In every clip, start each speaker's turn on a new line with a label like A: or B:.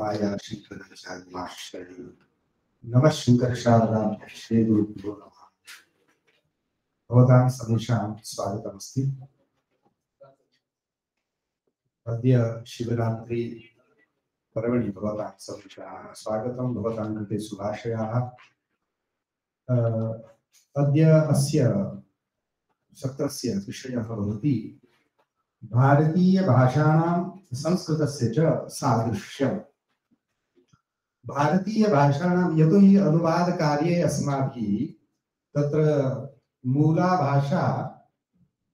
A: माया शंकराचार्याश्रये नमः शंकरशारदाभ्यः श्रीगुरुभ्यो नमः। भवतां सर्वेषां स्वागतमस्ति। अद्य शिवरात्रि पर्वणि भवतां सर्वेषां स्वागतं। भवतां कृते शुभाशयाः। अद्य अस्य सत्रस्य विषयः भवति भारतीयभाषाणां संस्कृतस्य च सादृश्यम्। भारतीयभाषाणां यतोहि अनुवादकार्ये अस्माभिः तत्र मूला भाषा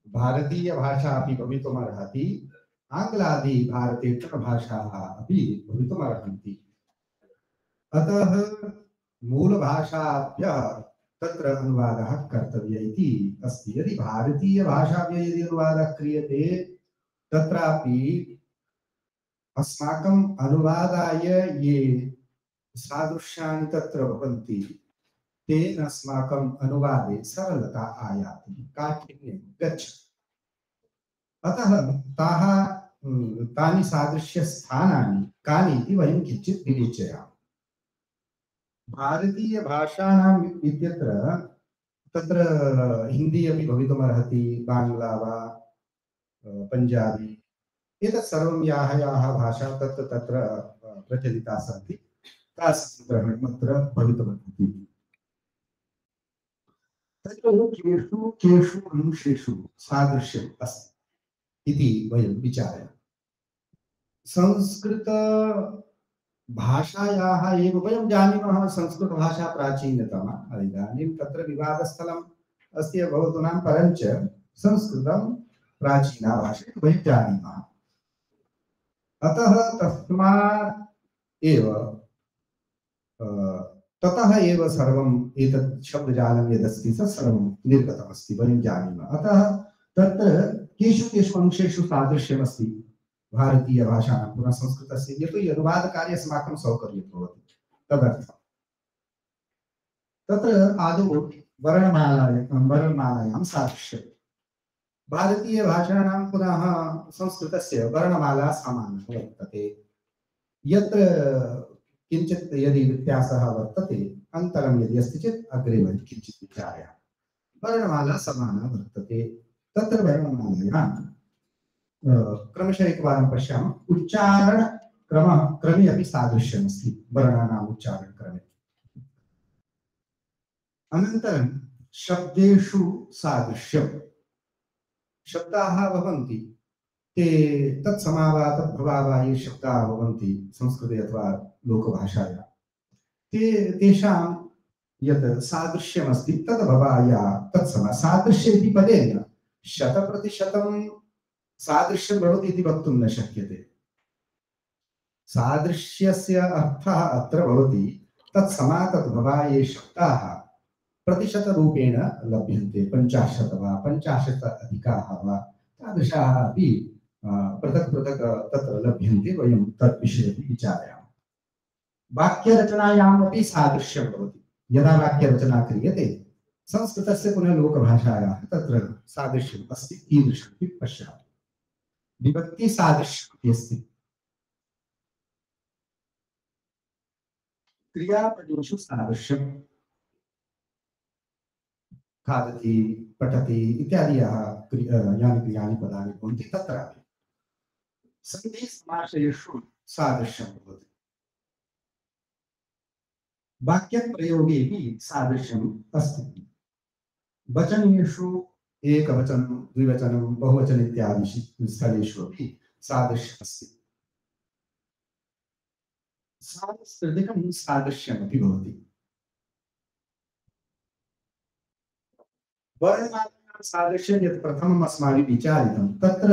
A: भारतीयभाषा अपि भवितुमर्हति, आङ्ग्लादि भारतेतरभाषाः अपि भवितुमर्हन्ति। अतः मूलभाषाभ्यः तत्र अनुवादः कर्तव्यः इति अस्ति। यदि भारतीयभाषाभ्यः यदि अनुवादः क्रियते तत्रापि अस्माकम् अनुवादाय ये सादृश्यानि तत्र भवन्ति तेन अस्माकम् अनुवादे सरलता आयाति, काठिन्यं गच्छति। अतः तानि सादृश्यस्थानानि कानि इति वयं किञ्चित् विवेचयामः। भारतीयभाषाणाम् इत्यत्र तत्र हिन्दी अपि भवितुमर्हति, बाङ्ग्ला वा पञ्जाबी, एतत् सर्वं याः भाषा तत्र प्रचलिताः सन्ति तासां ग्रहणमत्र भवितुमर्हति। तत्र केषु अंशेषु सादृश्यम् अस्ति इति वयं विचारयामः। संस्कृतभाषायाः एव वयं जानीमः, संस्कृतभाषा प्राचीनतमा। इदानीं तत्र विवादस्थलम् अस्ति भवतु नाम, परञ्च संस्कृतं प्राचीना भाषा इति वयं जानीमः। अतः ततः एव सर्वम् एतत् शब्दजालं यदस्ति तत् सर्वं निर्गतमस्ति, वयं जानीमः। अतः तत्र केषु अंशेषु सादृश्यमस्ति भारतीयभाषाणां पुनः संस्कृतस्य, यतो हि अनुवादकार्ये अस्माकं सौकर्यं भवति। तदर्थं तत्र आदौ वर्णमालायां सादृश्यं। भारतीयभाषाणां पुनः संस्कृतस्य वर्णमाला समाना वर्तते। यत्र किञ्चित् यदि व्यत्यासः वर्तते, अन्तरं यदि अस्ति चेत् अग्रे वयं किञ्चित् विचारयामः। वर्णमाला समाना वर्तते। तत्र वर्णमालायां क्रमशः एकवारं पश्यामः। उच्चारणक्रमे अपि सादृश्यमस्ति वर्णानाम् उच्चारणक्रमे। अनन्तरं शब्देषु सादृश्यम्। शब्दाः भवन्ति ते तत्समावा तद्भवावा ये शब्दाः भवन्ति संस्कृते अथवा लोकभाषायां, तेषां यत् सादृश्यमस्ति तद्भवाया तत्समा। सादृश्य इति पदेन 100% सादृश्यं भवति इति वक्तुं न शक्यते। सादृश्यस्य अर्थः अत्र भवति तत्समा तद्भवा ये शब्दाः प्रतिशतरूपेण लभ्यन्ते, 50 वा 50 अधिकाः वा तादृशाः अपि पृथक् पृथक् तत्र लभ्यन्ते। वयं तद्विषये विचारयामः। वाक्यरचनायाम् अपि सादृश्यं भवति। यदा वाक्यरचना क्रियते संस्कृतस्य पुनः लोकभाषायाः तत्र सादृश्यम् अस्ति। कीदृशम् इति पश्यामः। विभक्तिसादृश्यम् अस्ति। क्रियापदेषु सादृश्यम्। खादति, पठति इत्यादि यानि क्रियाणि पदानि भवन्ति तत्रापि। सन्धिसमासेषु सादृश्यं भवति। वाक्यप्रयोगेऽपि सादृश्यम् अस्ति। वचनेषु एकवचनं, द्विवचनं, बहुवचन इत्यादिषु स्थलेषु अपि सादृश्यमस्ति। सांस्कृतिकं सादृश्यमपि भवति। वर्णमालायां सादृश्यं यत् प्रथमम् अस्माभिः विचारितं तत्र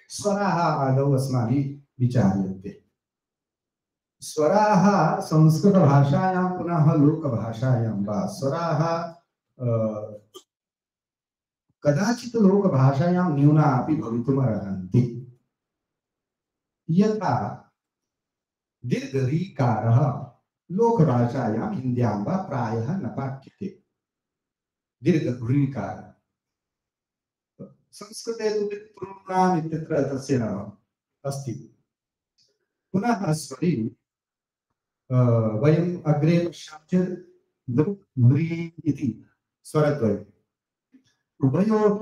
A: स्वराः आदौ अस्माभिः विचार्यन्ते। स्वराः संस्कृतभाषायां पुनः लोकभाषायां वा स्वराः कदाचित् लोकभाषायां न्यूना अपि भवितुमर्हन्ति। यथा दीर्घरीकारः लोकभाषायां हिन्द्यां वा प्रायः न पाठ्यते। दीर्घऋकार संस्कृते तु पितॄणाम् इत्यत्र तस्य अस्ति। पुनः स्वरे वयम् अग्रे पश्यामः चेत् दृ इति स्वरद्वयम् उभयोः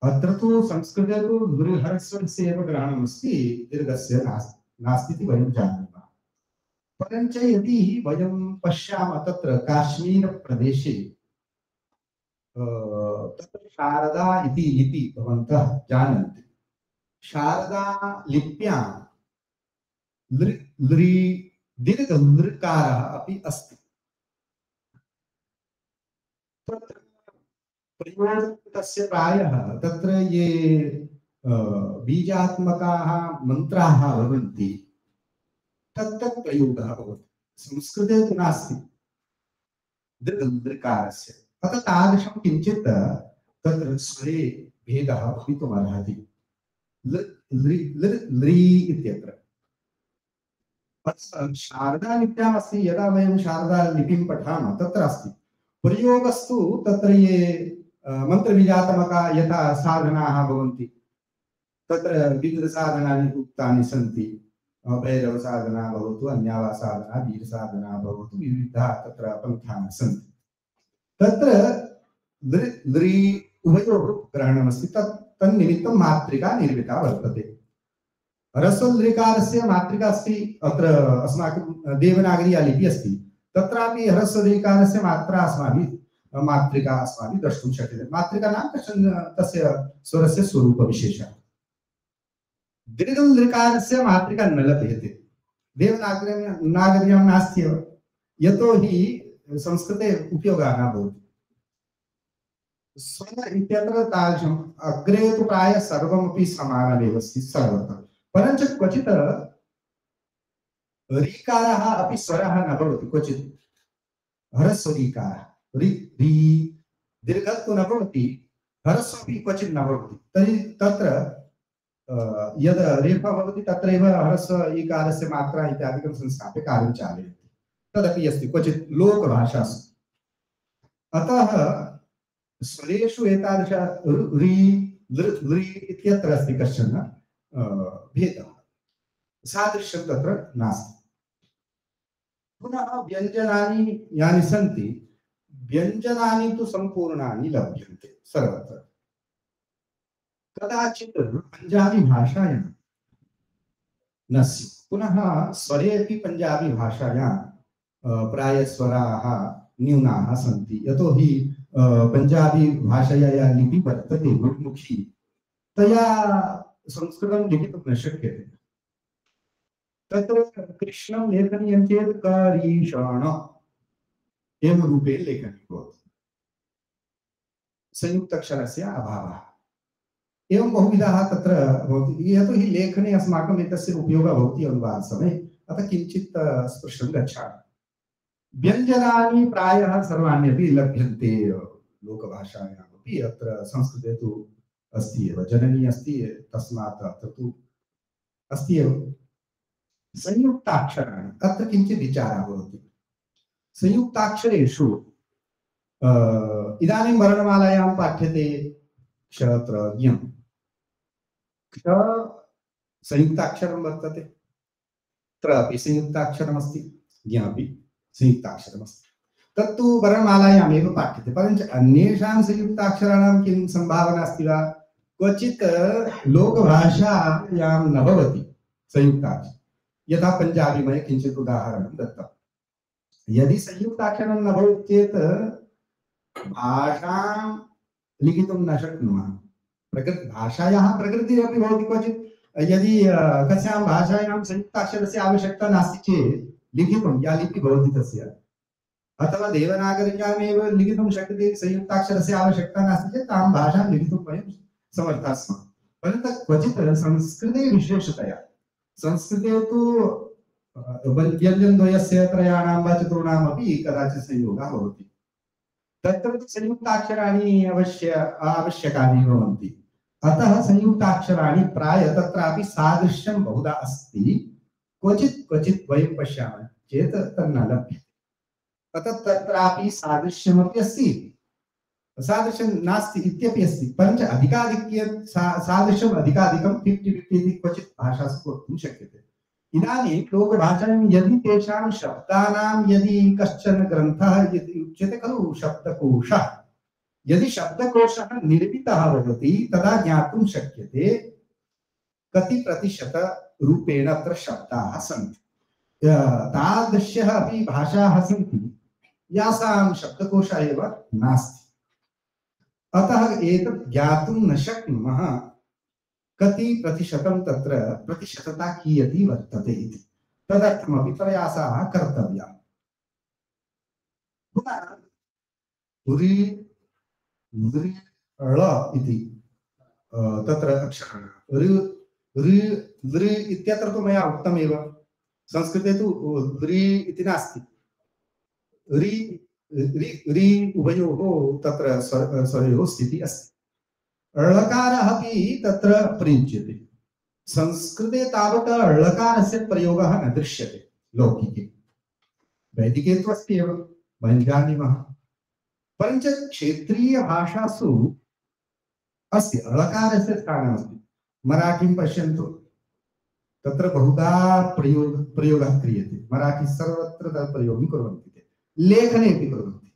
A: अत्र तु संस्कृते तु दृढस्वरस्य एव ग्रहणमस्ति, दीर्घस्य नास्ति इति वयं जानीमः। परञ्च यदि वयं पश्यामः तत्र काश्मीरप्रदेशे तत्र शारदा इति लिपि भवन्तः जानन्ति। शारदा लिप्यां दीर्घ लृकारः अपि अस्ति। तत्र प्रयोजकस्य प्रायः तत्र ये बीजात्मकाः मन्त्राः भवन्ति तत्तत् प्रयोगः भवति। संस्कृते तु नास्ति दृकारस्य, अतः तादृशं किञ्चित् तत्र स्वरे भेदः भवितुमर्हति। लृ इत्यत्र शारदा लिप्याम् अस्ति। यदा वयं शारदा लिपिं पठामः तत्र अस्ति प्रयोगस्तु तत्र ये मन्त्रबीजात्मका यथा साधनाः भवन्ति तत्र विविधसाधनानि उक्तानि सन्ति। भैरवसाधना भवतु, अन्या वा साधना, वीरसाधना भवतु, विविधाः तत्र पन्थाः सन्ति। तत्र लृ उभयोः ग्रहणमस्ति। तन्निमित्तं मातृका निर्मिता वर्तते। ह्रस्वलृकारस्य मातृका अस्ति। अत्र अस्माकं देवनागरी लिपि अस्ति, तत्रापि ह्रस्वलृकारस्य मात्रिका अस्माभिः द्रष्टुं शक्यते। मातृका नाम कश्चन तस्य स्वरस्य स्वरूपविशेषः। दीर्घलृकारस्य मातृका न लभ्यते, देवनागर्यां नास्ति एव, यतोहि संस्कृते उपयोगः न भवति। स्वर इत्यत्र तादृशम् अग्रे तु प्रायः सर्वमपि समानमेव अस्ति सर्वत्र। परञ्च क्वचित् ऋकारः अपि स्वरः न भवति। क्वचित् ह्रस्वऋकारः दीर्घत्व न भवति, ह्रस्वपि क्वचित् न भवति। तर्हि तत्र यद् रेफा भवति तत्रैव ह्रस्व ईकारस्य मात्रा इत्यादिकं संस्थाप्य कार्यं चालयति। तदपि अस्ति क्वचित् लोकभाषासु। अतः स्वरेषु एतादृश लृ इत्यत्र अस्ति कश्चन भेदः, सादृश्यं तत्र नास्ति। पुनः व्यञ्जनानि यानि सन्ति, व्यञ्जनानि तु सम्पूर्णानि लभ्यन्ते सर्वत्र। कदाचित् पञ्जाबी भाषायां न स्युः। पुनः स्वरे अपि पञ्जाबी भाषायां प्रायस्वराः न्यूनाः सन्ति, यतोहि पञ्जाबी भाषया या लिपि वर्तते गुरुमुखी, तया संस्कृतं लिखितुं न शक्यते। तत्र कृष्णं लेखनीयं चेत् करीषण एवं रूपेण लेखनीयं भवति। संयुक्ताक्षरस्य अभावः एवं बहुविधाः तत्र भवति। यतोहि लेखने अस्माकम् एतस्य उपयोगः भवति अनुवादसमये, अतः किञ्चित् स्पृशं गच्छामि। व्यञ्जनानि प्रायः सर्वाण्यपि लभ्यन्ते लोकभाषायामपि। अत्र संस्कृते तु अस्ति एव, जननी अस्ति, तस्मात् अत्र तु अस्ति एव। संयुक्ताक्षराणि, अत्र किञ्चित् विचारः भवति। संयुक्ताक्षरेषु इदानीं वर्णमालायां पाठ्यते क्षत्र ज्ञम्। क्ष संयुक्ताक्षरं वर्तते, त्रापि संयुक्ताक्षरमस्ति, ज्ञापि संयुक्ताक्षरमस्ति। तत्तु वर्णमालायामेव पाठ्यते। परञ्च अन्येषां संयुक्ताक्षराणां किं सम्भावना अस्ति वा? क्वचित् लोकभाषायां न भवति संयुक्ताक्षरं। यथा पञ्जाबी मया किञ्चित् उदाहरणं दत्तम्। यदि संयुक्ताक्षरं न भवति चेत् भाषां लिखितुं न शक्नुमः। भाषायाः प्रकृतिः अपि भवति। क्वचित् यदि कस्यां भाषायां संयुक्ताक्षरस्य आवश्यकता नास्ति चेत् लिखितुं या लिपि भवति तस्य, अथवा देवनागर्यामेव लिखितुं शक्यते, संयुक्ताक्षरस्य आवश्यकता नास्ति चेत् तां भाषां लिखितुं वयं समर्थाः स्मः। परन्तु क्वचित् संस्कृते विशेषतया, संस्कृते तु व्यञ्जनद्वयस्य त्रयाणां वा चतुर्णामपि कदाचित् संयोगः भवति। तत्र संयुक्ताक्षराणि आवश्यकानि भवन्ति। अतः संयुक्ताक्षराणि प्रायः तत्रापि सादृश्यं बहुधा अस्ति। क्वचित् वयं पश्यामः चेत् तन्न लभ्यते। अतः तत्रापि सादृश्यमपि अस्ति, सादृश्यं नास्ति इत्यपि अस्ति। परञ्च अधिकाधिक्य सादृश्यम् अधिकाधिकं 50-50 इति क्वचित् भाषासु वक्तुं शक्यते। इदानीं लोकभाषायां यदि तेषां शब्दानां यदि कश्चन ग्रन्थः उच्यते खलु शब्दकोशः, यदि शब्दकोशः निर्मितः भवति तदा ज्ञातुं शक्यते कति प्रतिशतरूपेण अत्र शब्दाः सन्ति। तादृश्यः अपि भाषाः सन्ति यासां शब्दकोशः एव नास्ति। अतः एतत् ज्ञातुं न शक्नुमः कति प्रतिशतं तत्र प्रतिशतता कियती वर्तते इति। तदर्थमपि प्रयासाः कर्तव्याः। पुनः ऋ ऋ ळ इति तत्र अक्षरः ऋ इत्यत्र तु मया उक्तमेव, संस्कृते तु ऋ इति नास्ति। रि उभयोः तत्र स्वरयोः स्थितिः अस्ति। ळकारः अपि तत्र प्रयुज्यते। संस्कृते तावत् ळकारस्य प्रयोगः न दृश्यते लौकिके, वैदिके तु अस्ति एव, वयं जानीमः। परञ्च क्षेत्रीयभाषासु अस्ति ळकारस्य स्थानमस्ति। मराठीं पश्यन्तु, तत्र बहुधा प्रयोगः क्रियते। मराठी सर्वत्र तत् प्रयोगं कुर्वन्ति, ते लेखने अपि कुर्वन्ति।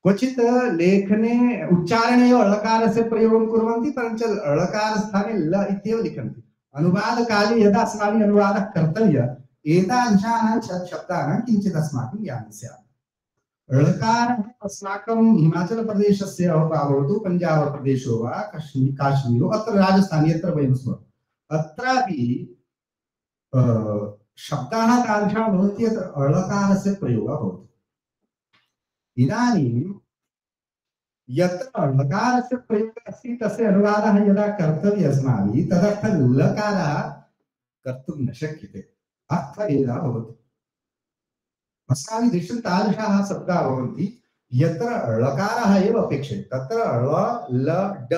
A: क्वचित् लेखने उच्चारणे एव ळकारस्य प्रयोगं कुर्वन्ति, परञ्च ळकारस्थाने ल इत्येव लिखन्ति। अनुवादकाले यदा अस्माभिः अनुवादः कर्तव्यः, एतादृशानां शब्दानां किञ्चित् अस्माकं ज्ञानं स्यात्। ळकारः अस्माकं हिमाचलप्रदेशस्य वा भवतु, पञ्जाबप्रदेशो वा, काश्मीरो, अत्र राजस्थाने यत्र वयं स्मः, अत्रापि शब्दाः तादृशाः भवन्ति यत् ळकारस्य प्रयोगः भवति। इदानीं यत्र ळकारस्य प्रयोगः अस्ति तस्य अनुवादः यदा कर्तव्यः अस्माभिः, तदर्थं लकारः कर्तुं न शक्यते, अर्थभेदः भवति। अस्माभिः दृष्टं तादृशाः शब्दाः भवन्ति यत्र ळकारः एव अपेक्षते। तत्र ळ ल ड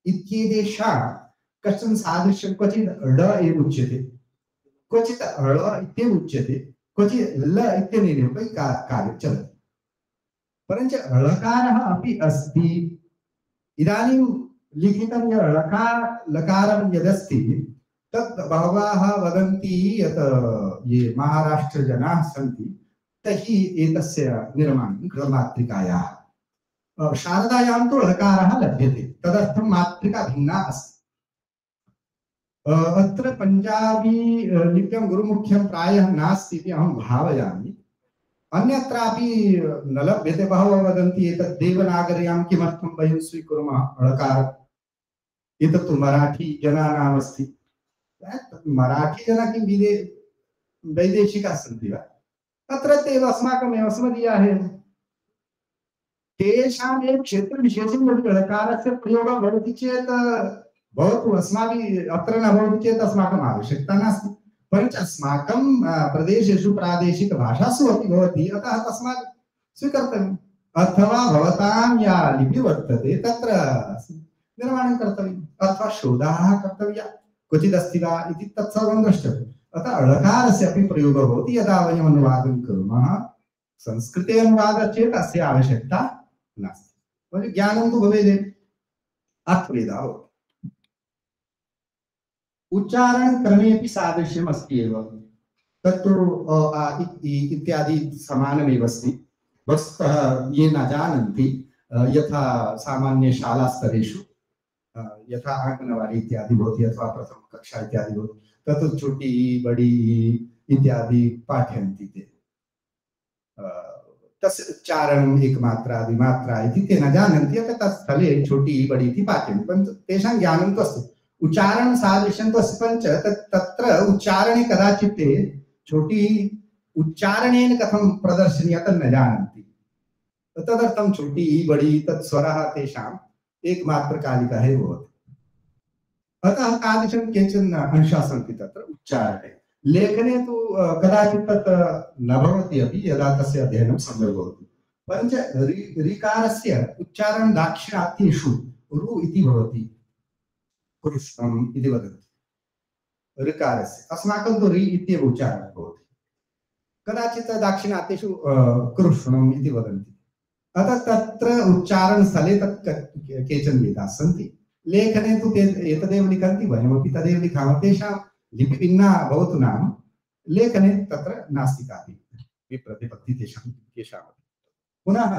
A: इत्येतेषां कश्चन सादृश्यं क्वचित् ड एव उच्यते, क्वचित् ळ इत्येव उच्यते, क्वचित् ल इत्यनेनैव कार्यं चलति। परञ्च ळकारः अपि अस्ति। इदानीं लिखितं लकारं यदस्ति तत् बहवः वदन्ति यत् ये महाराष्ट्रजनाः सन्ति तैः एतस्य निर्माणं कृतं मातृकायाः। शारदायां तु ळकारः लभ्यते, तदर्थं मातृका भिन्ना अस्ति। अत्र पञ्जाबी लिप्यां गुरुमुख्यं प्रायः नास्ति इति अहं भावयामि। अन्यत्रापि न लभ्यते। बहवः वदन्ति एतत् देवनागर्यां किमर्थं वयं स्वीकुर्मः ळकारम्, एतत् तु मराठी जनानाम् अस्ति। मराठी जनाः किं वैदेशिकाः सन्ति वा? अत्र एव अस्माकमेव अस्मदीयाः एव। तेषामेव क्षेत्रविशेषे यदि ळकारस्य प्रयोगः भवति चेत् भवतु, अस्माभिः अत्र न भवति चेत् अस्माकम् आवश्यकता नास्ति। परञ्च अस्माकं प्रदेशेषु प्रादेशिकभाषासु अपि भवति, अतः तस्मात् स्वीकर्तव्यम्। अथवा भवतां या लिपि वर्तते तत्र निर्माणं कर्तव्यम्, अथवा शोधाः कर्तव्याः, क्वचिदस्ति वा इति तत्सर्वं द्रष्टव्यम्। अतः ळकारस्य अपि प्रयोगः भवति यदा वयम् अनुवादं कुर्मः। संस्कृते अनुवादः चेत् अस्य आवश्यकता नास्ति, ज्ञानं तु भवेदेव, अर्थभेदः भवति। उच्चारणक्रमेऽपि सादृश्यम् अस्ति एव, तत्तु इत्यादि समानमेव अस्ति। वस्तुतः ये न जानन्ति, यथा सामान्य शालास्तरेषु यथा आङ्गनवाडी इत्यादि भवति अथवा प्रथमकक्षा इत्यादि भवति, तत् छोटी बड़ी इत्यादि पाठयन्ति ते। तस्य उच्चारणम् एकमात्रा द्विमात्रा इति ते न जानन्ति, अतः तत्स्थले छोटी बड़ी इति पाठयन्ति, परन्तु तेषां ज्ञानं तु अस्ति। उच्चारण सादृश्यं तु अस्ति, पञ्च तत्र उच्चारणे कदाचित् ते छोटी उच्चारणेन कथं प्रदर्शनीया तत् न जानन्ति। तदर्थं छोटी बड़ी तत् स्वरः तेषाम् एकमात्रकालिकः एव भवति। अतः तादृशं केचन अंशाः सन्ति तत्र उच्चारणे। लेखने तु कदाचित् तत् न भवति अपि यदा तस्य अध्ययनं सम्यक् भवति। परञ्च ऋकारस्य उच्चारणं दाक्षिणात्येषु रु इति भवति, कृष्णम् इति वदन्ति ऋकारस्य। अस्माकं तु रि इत्येव उच्चारणं भवति, कदाचित् दाक्षिणात्येषु कृष्णम् इति वदन्ति। अतः तत्र उच्चारणस्थले तत् केचन भेदाः सन्ति। लेखने तु ते एतदेव लिखन्ति, वयमपि तदेव लिखामः। तेषां लिपि भिन्ना भवतु नाम लेखने तत्र नास्ति कापि विप्रतिपत्ति तेषां पुनः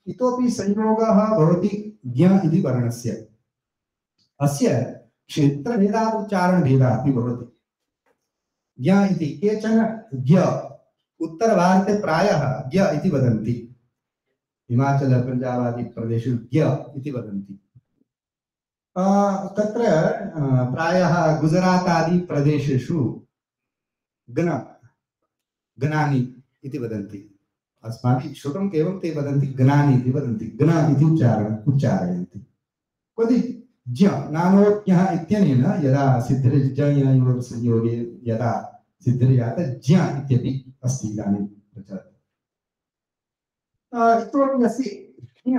A: इतोपि संयोगः भवति ज्ञ इति वर्णस्य अस्य क्षेत्रभेदात् उच्चारणभेदः अपि भवति ज्ञ इति केचन ज्ञ उत्तरभारते प्रायः ज्ञ इति वदन्ति हिमाचल पंजाबादि प्रदेशेषु ज्ञ इति वदन्ति तत्र प्रायः गुजरात आदि प्रदेशेषु गणानि इति वदन्ति अस्माभिः श्रुतं केवलं ते वदन्ति गणानि इति वदन्ति गण इति उच्चारयन्ति क्वचि ज्ञ नानोज्ञः इत्यनेन यदा सिद्धिर्जयोः संयोगे यदा सिद्धिर्जात ज्ञ इत्यपि अस्ति इदानीं प्रचलति इतोपि अस्ति ज्ञ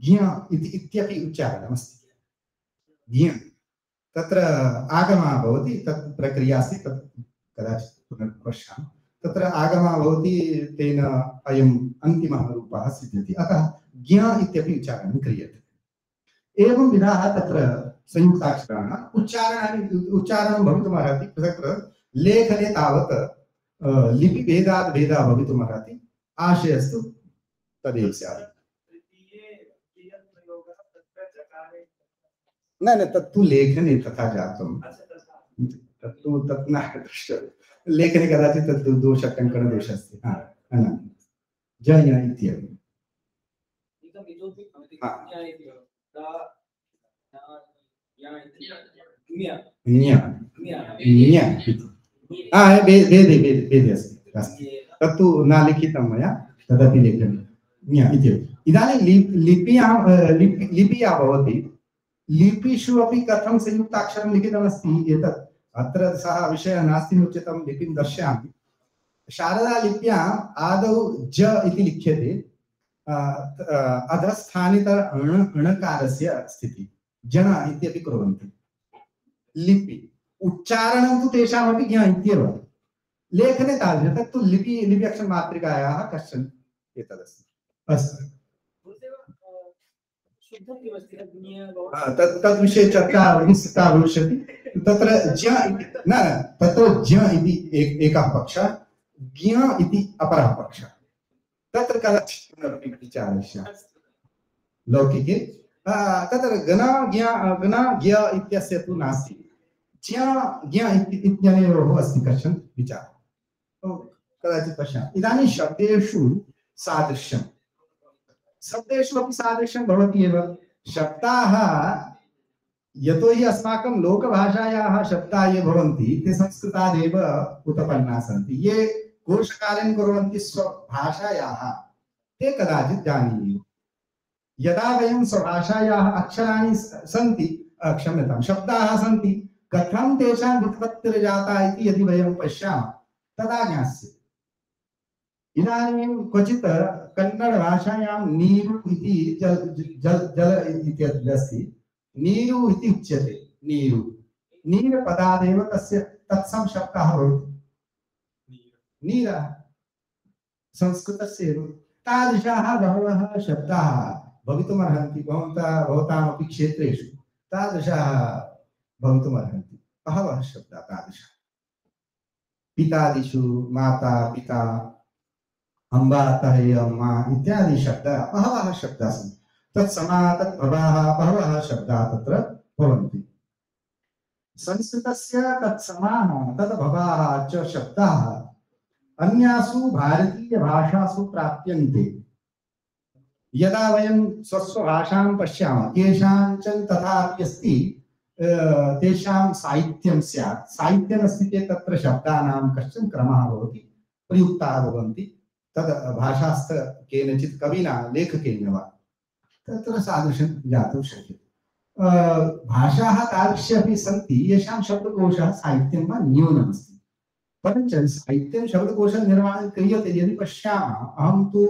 A: ज्ञ इत्यपि उच्चारणमस्ति ज्ञ तत्र आगमः भवति तत् प्रक्रिया अस्ति तत् कदाचित् पुनः पश्यामः तत्र आगमः भवति तेन अयम् अन्तिमः रूपः सिद्ध्यति अतः ज्ञ इत्यपि उच्चारणं क्रियते एवं विधाः तत्र संयुक्ताक्षराणाम् उच्चारणं भवितुमर्हति पृथक् लेखने तावत् लिपिभेदात् भेदः भवितुमर्हति आशयस्तु तदेव स्यात् न तत्तु लेखने तथा जातं तत्तु तत् न लेखने कदाचित् तत् दोषटङ्कणदोषः अस्ति जय इत्यपि भेदे अस्ति तत्तु न लिखितं मया तदपि लेखनीयम् इत्यपि इदानीं लिपिया भवति लिपिषु अपि कथं संयुक्ताक्षरं लिखितमस्ति एतत् अत्र सः विषयः नास्ति उच्यतं लिपिं दर्शयामि शारदालिप्याम् आदौ ज इति लिख्यते अधस्थानित णकारस्य स्थितिः जन इत्यपि कुर्वन्ति लिपि उच्चारणं तु तेषामपि ज्ञ इत्येव लेखने तादृशं तत्तु लिपि अक्षरमातृकायाः कश्चन एतदस्ति अस्तु तद्विषये चर्चा विस्तृता भविष्यति तत्र ज्ञ न तत्र ज्ञ इति एकः पक्षः ज्ञ इति अपरः पक्षः तत्र कदाचित् विचारयिष्यामि लौकिके तत्र गण ज्ञ इत्यस्य तु नास्ति ज्ञ इत्यनेयोः अस्ति कश्चन विचारः कदाचित् पश्यामः इदानीं शब्देषु सादृश्यं शब्देषु अपि सादृश्यं भवति एव शब्दाः यतोहि अस्माकं लोकभाषायाः शब्दाः ये भवन्ति ते संस्कृतादेव उत्पन्नाः सन्ति ये कोशकार्यं कुर्वन्ति स्वभाषायाः ते कदाचित् जानीयुः यदा वयं स्वभाषायाः अक्षराणि सन्ति क्षम्यतां शब्दाः सन्ति कथं तेषां व्युत्पत्तिर्जाता इति यदि वयं पश्यामः तदा ज्ञास्यते इदानीं क्वचित् कन्नड भाषायां नीरु इति जल इति अस्ति नीरु इति उच्यते नीरु नीरपदादेव तस्य तत्सम शब्दः भवति नीरः संस्कृतस्य तादृशाः बहवः शब्दाः भवितुमर्हन्ति भवतामपि क्षेत्रेषु तादृशाः भवितुमर्हन्ति बहवः शब्दाः तादृशाः पितादिषु माता पिता अम्बा तहे अम्मा इत्यादि शब्दाः बहवः शब्दाः सन्ति तत्समा तद्भवाः बहवः शब्दाः तत्र भवन्ति संस्कृतस्य तत्समाः तद्भवाः च शब्दाः अन्यासु भारतीयभाषासु प्राप्यन्ते यदा वयं स्वस्वभाषां पश्यामः केषाञ्चन तथापि अस्ति तेषां साहित्यं स्यात् साहित्यमस्ति चेत् तत्र शब्दानां कश्चन क्रमः भवति प्रयुक्ताः भवन्ति तद् भाषास्थ केनचित् कविना लेखकेन वा तत्र सादृशं ज्ञातुं शक्यते भाषाः तादृश्यपि सन्ति येषां शब्दकोशः साहित्यं वा न्यूनमस्ति परञ्च साहित्यं शब्दकोशनिर्माणं क्रियते यदि पश्यामः अहं तु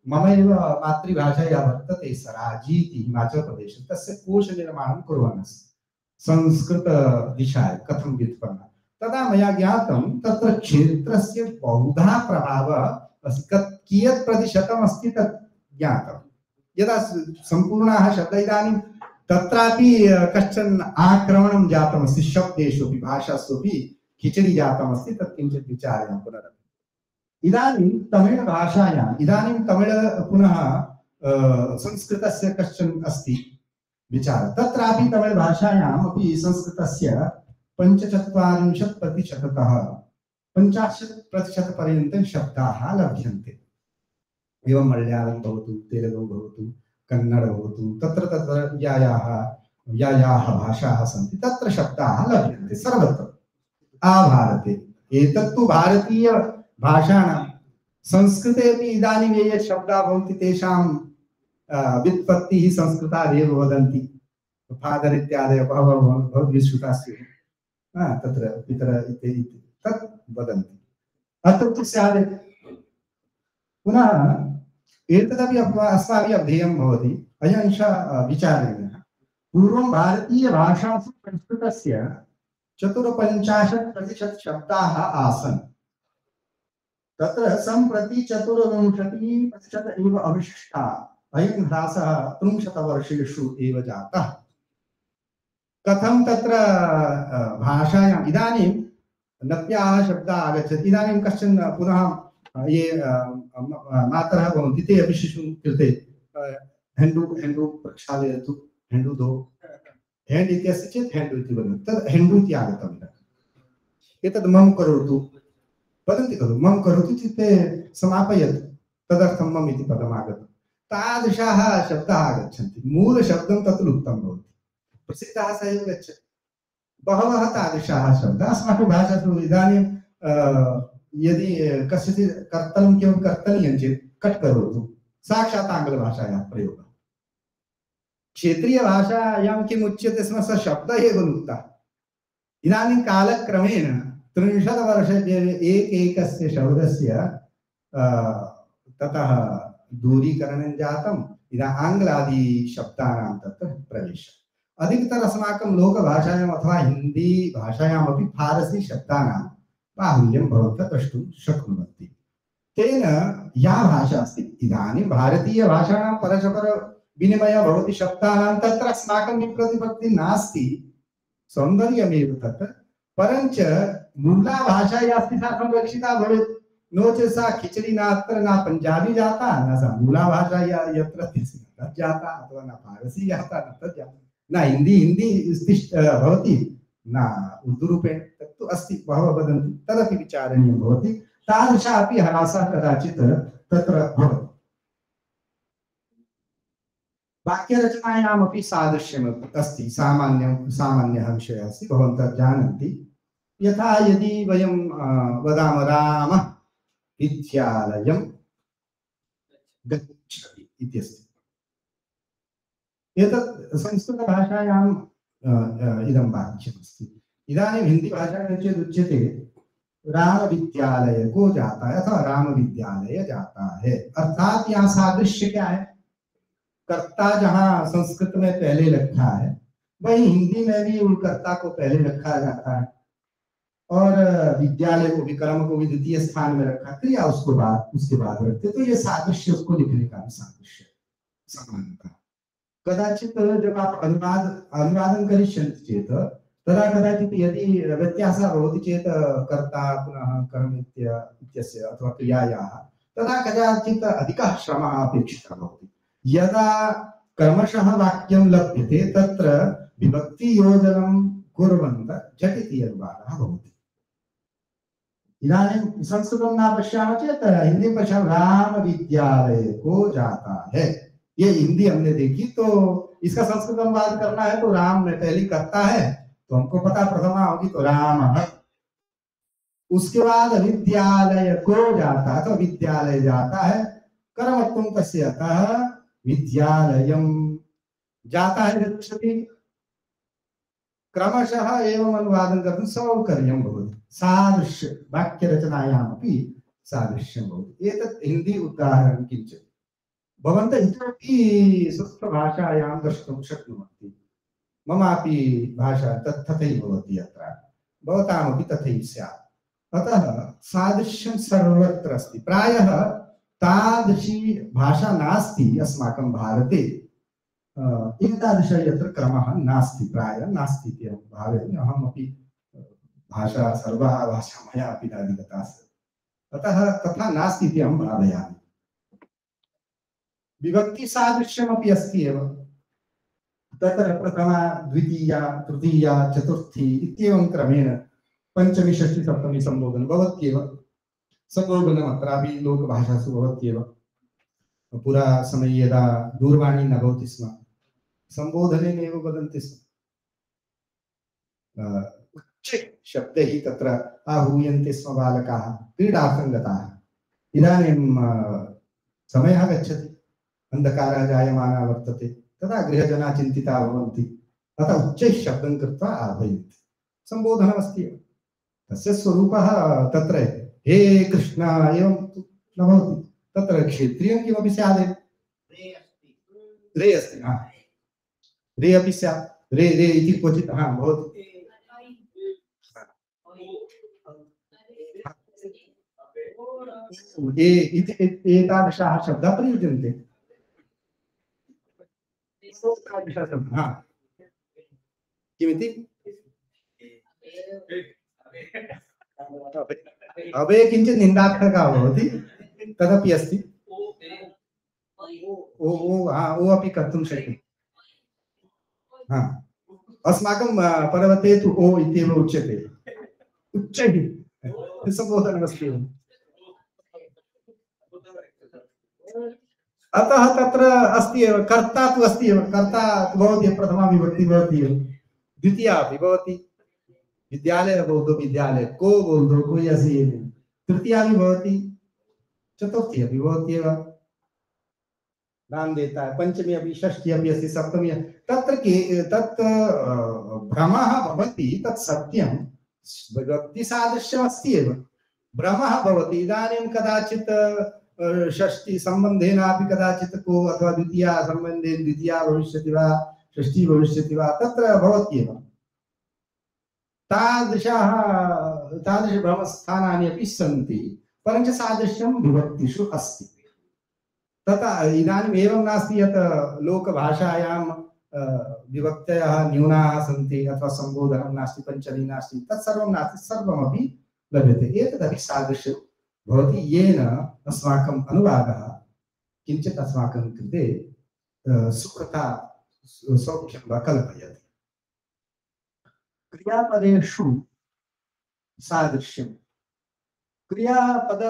A: मम एव मातृभाषा या वर्तते सराजी इति हिमाचलप्रदेशे तस्य कोशनिर्माणं कुर्वन् अस्मि संस्कृतदिशाय कथं व्युत्पन्ना तदा मया ज्ञातं तत्र क्षेत्रस्य बहुधा प्रभावः अस्ति कियत् प्रतिशतम् अस्ति तत् ज्ञातं यदा सम्पूर्णाः शब्दाः इदानीं तत्रापि कश्चन आक्रमणं जातमस्ति शब्देषु भाषासु खिचडी जातमस्ति तत् किञ्चित् विचारयामः पुनः। इदानीं तमिळ भाषायाम् इदानीं तमिळ पुनः संस्कृतस्य कश्चन अस्ति विचार तत्रापि तमिळ भाषायाम् अपि संस्कृतस्य 45% 50% पर्यन्तं शब्दाः लभ्यन्ते। एवं मलयाळं भवतु तेलुगु भवतु कन्नड भवतु तत्र तत्र यायाः भाषाः सन्ति तत्र शब्दाः लभ्यन्ते सर्वत्र आभारते। एतत्तु भारतीय भाषाणां संस्कृते अपि इदानीं ये शब्दाः भवन्ति तेषां व्युत्पत्तिः संस्कृतादेव वदन्ति। फादर् इत्यादयः बहवः श्रुताः स्युः तत्र पितर इति तत् वदन्ति। अत्र तु स्यात् पुनः एतदपि अस्माभिः अध्येयं भवति अयं विचारणीयः। पूर्वं भारतीयभाषासु संस्कृतस्य 54% शब्दाः आसन्। तत्र सम्प्रति 24% एव अवशिष्टाः। अयं ह्रासः 30 वर्षेषु एव जातः। कथं तत्र भाषायाम् इदानीं नव्याः शब्दाः आगच्छन्ति। इदानीं कश्चन पुनः ये मातरः भवन्ति ते अपि शिशुं कृते हेण्डु प्रक्षालयतु हेण्डु दो हेण्ड् इत्यस्ति चेत् हेण्डु इति वदन्ति तद् हेण्डु इति आगतम्। एतद् मम करोतु वदन्ति खलु मम करोतु इत्युक्ते समापयतु तदर्थं मम इति पदम् आगतं। तादृशाः शब्दाः आगच्छन्ति। मूलशब्दं तत् लुप्तं भवति प्रसिद्धः स एव गच्छति। बहवः तादृशाः शब्दाः अस्माकं भाषासु इदानीं यदि कस्यचित् कर्तनं किमपि कर्तनीयं चेत् कट् करोतु साक्षात् आङ्ग्लभाषायाः प्रयोगः। क्षेत्रीयभाषायां किम् उच्यते स्म स शब्दः एव लुप्तः। इदानीं कालक्रमेण 30 वर्षेभ्यः एकैकस्य शब्दस्य ततः दूरीकरणं जातम्। इदानीम् आङ्ग्लादि शब्दानां तत्र प्रवेशः। अधिकतर अस्माकं लोकभाषायाम् अथवा हिन्दी भाषायामपि फारसी शब्दानां बाहुल्यं भवन्तः द्रष्टुं शक्नुवन्ति। तेन या भाषा अस्ति इदानीं भारतीयभाषाणां परस्पर विनिमयः भवति शब्दानां तत्र अस्माकं विप्रतिपत्तिः नास्ति सौन्दर्यमेव तत्र। परञ्च मूला भाषा या अस्ति सा संरक्षिता भवेत्। नो चेत् सा खिचड़ी नात्र न पञ्जाबी जाता न सा मूला भाषा यत्र न जाता अथवा न फारसी जाता न तत् जाता न हिन्दी भवति न उर्दू रूपेण तत्तु अस्ति बहवः वदन्ति तदपि विचारणीयं भवति। तादृशः अपि ह्रासः कदाचित् तत्र भवति। वाक्यरचनायामपि सादृश्यम् अस्ति। सामान्यः विषयः अस्ति भवन्तः जानन्ति। यथा यदि वयं वदामः रामः विद्यालयं गच्छति इत्यस्ति। एतत् संस्कृतभाषायाम् इदं वाक्यमस्ति। इदानीं हिन्दीभाषायां चेत् उच्यते राम को जाता है अथवा राम विद्यालय जाता है। अर्थात यहाँ सादृश्य क्या है? कर्ता जहाँ संस्कृत में पहले रखा है वही हिंदी में भी उन कर्ता को पहले रखा जाता है और विद्यालय को भी कर्म को भी द्वितीय स्थान में रखा क्रिया उसके बाद रखते। तो ये सादृश्य उसको लिखने का सादृश्य समानता। कदाचित जब आप अनुवादं करिष्यन्ति चेत् तदा कदाचित् यदि व्यत्यासः भवति चेत् कर्ता पुनः कर्म इत्यस्य अथवा क्रियायाः तदा कदाचित् अधिकः श्रमः अपेक्षितः भवति। यदा क्रमशः वाक्यं लभ्यते तत्र विभक्तियोजनं कुर्वन्तः झटिति अनुवादः भवति। इदानीं संस्कृतं न पश्यामः चेत् हिंदी पश्यामः राम विद्यालय को जाता है। ये हिंदी हमने देखी तो इसका संस्कृत अनुवाद करना है तो राम में पहली करता है तो हमको पता प्रथमा होगी तो राम। उसके बाद विद्यालय को जाता है तो विद्यालय जाता है कर्मत्वं तस्य अतः विद्यालयं जाता है गच्छति। क्रमशः एवं अनुवादं कर्तुं सौकर्यं भवति। सादृश्य वाक्यरचनायामपि सादृश्यं भवति। एतत् हिंदी उदाहरणं किञ्चित् भवन्तः इतोपि संस्कृतभाषायां द्रष्टुं शक्नुवन्ति। ममापि भाषा तथैव भवति अत्र भवतामपि तथैव स्यात्। अतः सादृश्यं सर्वत्र अस्ति। प्रायः तादृशी भाषा नास्ति अस्माकं भारते एतादृश यत्र क्रमः नास्ति, प्रायः नास्ति इति अहं भावयामि। अहमपि भाषा सर्वाः भाषा मया अपि अधिगता, अतः तथा नास्ति इति अहं भावयामि। विभक्तिसादृश्यमपि अस्ति एव, तत्र प्रथमा द्वितीया तृतीया चतुर्थी इत्येवं क्रमेण पञ्चमी षष्ठी सप्तमी सम्बोधनं भवत्येव। सम्बोधनम् अत्रापि लोकभाषासु भवत्येव। पुरा समये यदा दूरवाणी न भवति स्म, सम्बोधनेनैव वदन्ति स्म। उच्च शब्दैः तत्र आहूयन्ते स्म बालकाः क्रीडार्थं गताः। इदानीं समयः गच्छति, अन्धकारः जायमानः वर्तते, तदा गृहजनाः चिन्तिताः भवन्ति, अतः उच्चैः शब्दं कृत्वा आह्वयन्ति। सम्बोधनमस्ति एव, तस्य स्वरूपः तत्र हे कृष्ण एवं न भवति, तत्र क्षेत्रीयं किमपि स्यादेव। रे अस्ति, रे अपि स्यात्, रे रे इति क्वचित् भवति। एतादृशाः शब्दाः प्रयुज्यन्ते। किमिति अभे किञ्चित् निन्दार्थकः भवति, तदपि अस्ति। ओ अपि कर्तुं शक्यते। अस्माकं पर्वते तु ओ इत्येव उच्यते, उच्चैः सम्बोधनमस्ति। अतः तत्र अस्ति एव, कर्ता तु अस्ति एव, कर्ता भवति, प्रथमा विभक्ति भवति एव, द्वितीया अपि भवति। विद्यालय बोल दो, विद्यालय को बोल दो, कोई ऐसी तृतीया भी भवति, चतुर्थी अपि भवति एव, दान देता है, पंचमी अपि, षष्ठी अपि अस्ति, सप्तमी। तत्र तत् भ्रमः भवति, तत् सत्यं विभक्तिसादृश्यमस्ति एव, भ्रमः भवति। इदानीं कदाचित् षष्ठी सम्बन्धेनापि कदाचित् को अथवा द्वितीया सम्बन्धेन द्वितीया भविष्यति वा षष्ठी भविष्यति वा, तत्र भवत्येव। तादृशभ्रमस्थानानि अपि सन्ति, परञ्च सादृश्यं विभक्तिषु अस्ति। तथा इदानीम् एवं नास्ति यत् लोकभाषायां विभक्तयः न्यूनाः सन्ति अथवा सम्बोधनं नास्ति, पञ्चमी नास्ति, तत्सर्वं नास्ति, सर्वमपि लभ्यते। एतदपि सादृश्यं भवति, येन अस्माकम् अनुवादः किञ्चित् अस्माकं कृते सुखता सौख्यं वा कल्पयति। क्रियापदेषु सादृश्यं, क्रियापद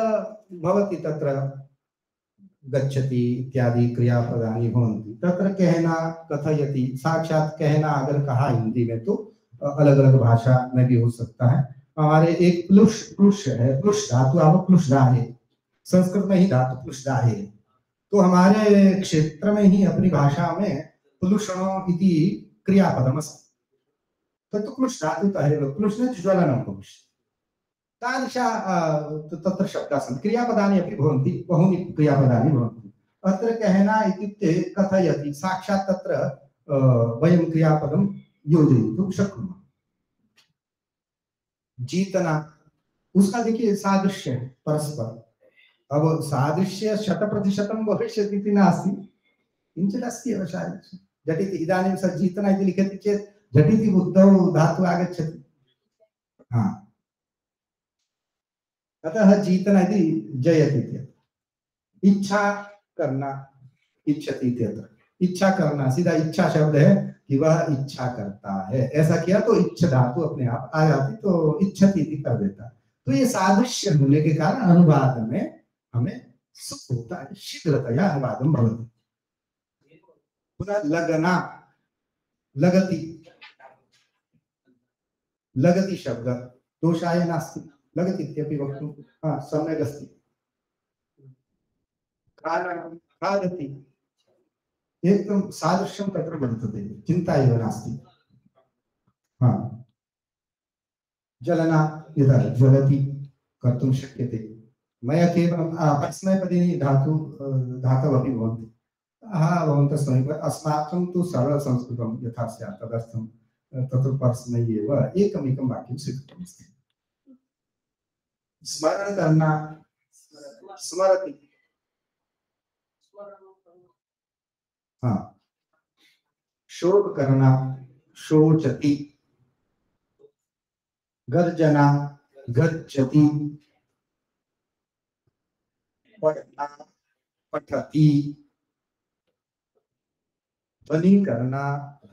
A: भवति, तत्र गच्छति इत्यादि क्रियापदानि भवन्ति। तत्र कहना, कथयति, साक्षात कहना अगर कहा हिंदी में तो अलग अलग भाषा में भी हो सकता है। हमारे एक प्लुष प्लुष है, प्लुष धातु आप प्लुषदा है, संस्कृत में ही धातु प्लुषदा है, तो हमारे क्षेत्र में ही अपनी भाषा में प्लुषणो इति क्रियापदमस्ति। तत्तु प्लुष धातुतः एव, प्लुषणे ज्वलनं भविष्यति। तादृश तत्र शब्दाः सन्ति, क्रियापदानि अपि भवन्ति, बहूनि क्रियापदानि भवन्ति। अत्र कहना इत्युक्ते कथयति, साक्षात् तत्र वयं क्रियापदं योजयितुं शक्नुमः। जीतना, उसका देखिए सादृश्य है परस्पर। अब सादृश्य 100% भविष्यति इति नास्ति, किञ्चित् अस्ति एव सादृश्यं। झटिति इदानीं स जीतना इति लिखति चेत् झटिति बुद्धौ धातु आगच्छति। अतः जीतना इति जयति इत्यत्र। इच्छा करना, इच्छति इत्यत्र, इच्छा करना सीधा इच्छा शब्द है कि वह इच्छा करता है, ऐसा किया तो इच्छा धातु अपने आप आ जाती, तो इच्छति इति कर देता। तो ये सादृश्य होने के कारण अनुवाद में हमें सुख होता है, शीघ्रतया अनुवादं भवति। पुनः लगना, लगति, लगति शब्द दोषाय नास्ति, लगति इत्यपि वक्तुं सम्यक् अस्ति। खादति, एकदम सादृश्यं तत्र वर्तते, चिन्ता एव नास्ति। जलना, यदा ज्वलति कर्तुं शक्यते। मया केवलं परस्मैपदिनी धातवः अपि भवन्ति। भवन्तः समीपे अस्माकं तु सरलसंस्कृतं यथा स्यात् तदर्थं तत्र परस्मै एव एकमेकं वाक्यं स्वीकृतमस्ति। स्मरण करना, स्मरति, शोक करना, शोचति, गर्जना, गच्छति, पढ़ना, पठति, ध्वनि करना,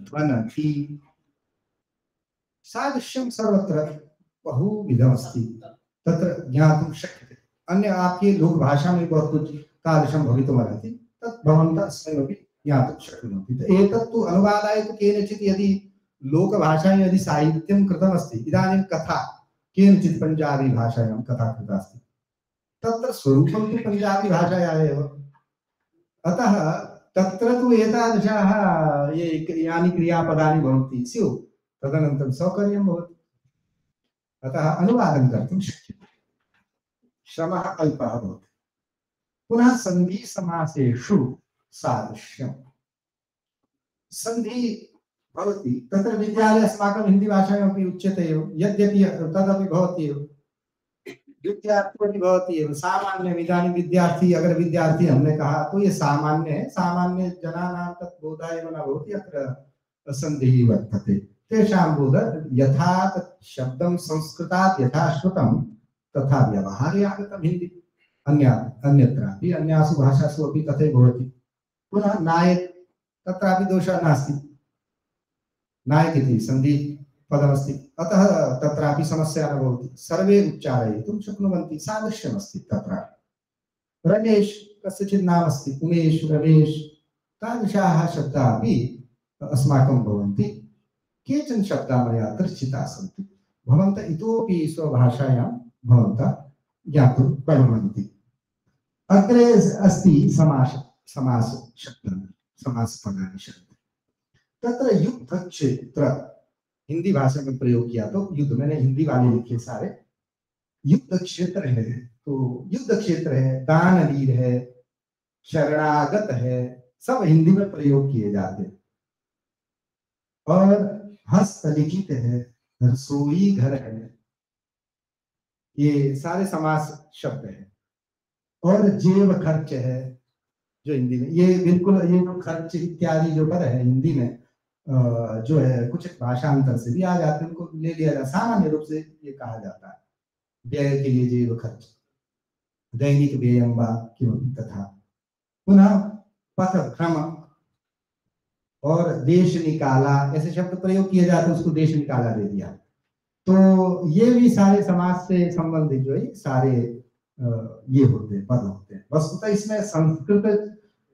A: ध्वनति। सादृश्यं सर्वत्र बहुविधमस्ति, तत्र ज्ञातुं शक्यते। अन्य आपके लोकभाषा में बहुत कुछ तादृशं भवितुमर्हति, तत् भवन्तः स्वयमपि ज्ञातुं शक्नुवन्ति। एतत्तु अनुवादाय तु केनचित् यदि लोकभाषायां यदि साहित्यं कृतमस्ति, इदानीं कथा केनचित् पञ्जाबी भाषायां कथा कृता अस्ति, तत्र स्वरूपं तु पञ्जाबी भाषायाः एव। अतः तत्र तु एतादृशाः यानि क्रियापदानि भवन्ति स्युः, तदनन्तरं सौकर्यं भवति। अतः अनुवादं कर्तुं शक्यते, श्रमः अल्पः भवति। पुनः सन्धि समासेषु सादृश्यं, सन्धि भवति तत्र विद्यालये अस्माकं हिंदी भाषायामपि उच्यते एव, यद्यपि तदपि भवति एव, विद्यार्थी भवति एव, सामान्य। इदानीं विद्यार्थी, अगर विद्यार्थी हमने कहा तो ये सामान्य है, सामान्य जनानां तत् बोधः एव न भवति, अत्र सन्धिः वर्तते। तेषां बोधः यथा तत् शब्दं संस्कृतात् यथा श्रुतं तथा व्यवहारे आगतं हिंदी, अन्यत्रापि अन्यासु भाषासु अपि तथैव भवति। पुनः नायक, तत्रापि दोषः नास्ति, नायक इति सन्धि पदमस्ति, अतः तत्रापि समस्या न भवति, सर्वे उच्चारयितुं शक्नुवन्ति, सादृश्यमस्ति तत्र। रमेश कस्यचित् नाम अस्ति, उमेश, रमेश, तादृशाः शब्दाः अपि अस्माकं भवन्ति। केचन शब्दाः मया दर्शिताः सन्ति, भवन्तः इतोपि स्वभाषायां भवन्तः ज्ञातुं प्रभवन्ति। अग्रे अस्ति समास शब्दाः, समासपदानि शब्दाः। तत्र युद्ध क्षेत्र हिंदी भाषा में प्रयोग किया, तो युद्ध मैंने हिंदी वाले लिखे सारे। युद्ध क्षेत्र है तो युद्ध क्षेत्र है, दानवीर है, शरणागत है, सब हिंदी में प्रयोग किए जाते हैं। और हस्तलिखित है, रसोई घर है, ये सारे समास शब्द है। और जेब खर्च है जो हिंदी में, ये बिल्कुल ये जो खर्च इत्यादि जो पद है हिंदी में जो है कुछ भाषांतर से भी आ जाते हैं, उनको ले लिया जाता, सामान्य रूप से ये कहा जाता है। व्यय के लिए जेब खर्च, दैनिक व्ययं वा किमपि तथा। पुनः पथ भ्रम और देश निकाला, ऐसे शब्द प्रयोग किए जाते हैं, उसको देश निकाला दे दिया। तो ये भी सारे समाज से संबंधित जो है सारे ये होते हैं, पद होते हैं। वस्तुतः इसमें संस्कृत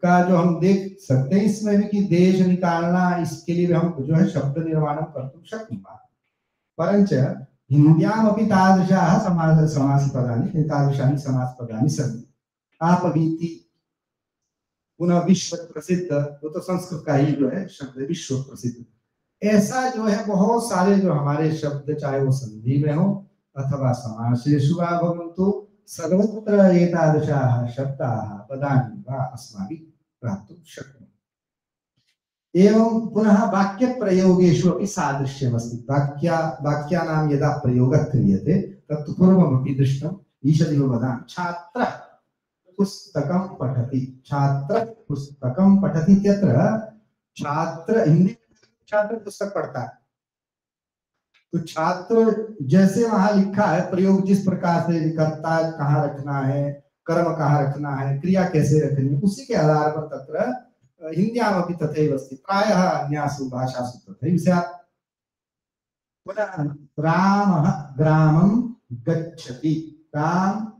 A: का जो हम देख सकते हैं इसमें भी कि देश निकालना, इसके लिए भी हम जो है शब्द निर्माणं कर्तुं शक्नुमः। परञ्च हिन्द्यामपि तादृशाः समासपदानि, तादृशानि समासपदानि सन्ति। आपवीति, पुनः विश्व प्रसिद्ध, वो तो संस्कृत का ही जो है शब्द, विश्व प्रसिद्ध। ऐसा जो है बहुत सारे जो हमारे शब्द, चाहे वो संधि में हो अथवा समासेषु वा भवन्तु, सर्वत्र एतादृशाः शब्दाः पदानि वा अस्माभिः प्राप्तुं शक्नुमः। एवं पुनः वाक्यप्रयोगेषु अपि सादृश्यमस्ति। वाक्यानां यदा प्रयोगः क्रियते तत्तु पूर्वमपि दृष्टम्। ईषदिव वदामि, छात्रः पुस्तकं पठति, छात्रः पुस्तकं पठति इत्यत्र छात्र, हिंदी छात्र पुस्तक पढ़ता है, तो छात्र जैसे वहां लिखा है, प्रयोग जिस प्रकार से करता है, कहाँ रखना है, कर्म कहाँ रखना है, क्रिया कैसे रखनी है, उसी के आधार पर तत्र हिन्द्यामपि तथैव अस्ति, प्रायः अन्यासु भाषासु तथैव स्यात्। पुनः रामः ग्रामं गच्छति, राम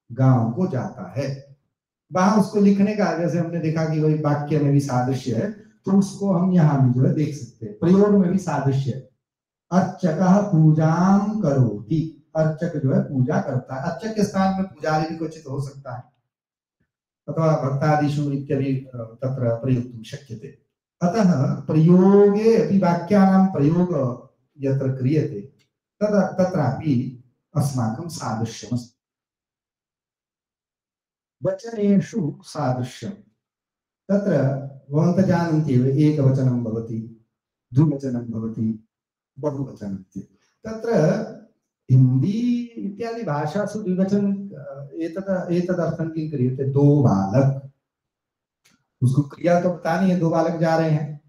A: गांव को जाता है। वहां उसको लिखने का, जैसे हमने देखा कि वही वाक्य में भी सादृश्य है, तो उसको हम यहाँ भी जो है देख सकते हैं, प्रयोग में भी सादृश्य है। अर्चकः पूजां करोति, अर्चक जो है पूजा करता है। अर्चक के स्थान में पुजारी भी क्वचित हो सकता है, अथवा भक्तादिषु इत्यपि तत्र प्रयोक्तुं शक्यते। अतः प्रयोगे अपि वाक्यानां प्रयोग यत्र क्रियते तत्रापि अस्माकं सादृश्यमस्ति। वचनेषु सादृश्यं, तत्र भवन्तः जानन्ति एव, एकवचनं भवति, द्विवचनं भवति, बहुवचनं। तत्र हिंदी इत्यादि भाषासु द्विवचन एतदर्थं किं क्रियते, दो बालक, उसको क्रिया तो पता नहीं है, दो बालक जा रहे हैं,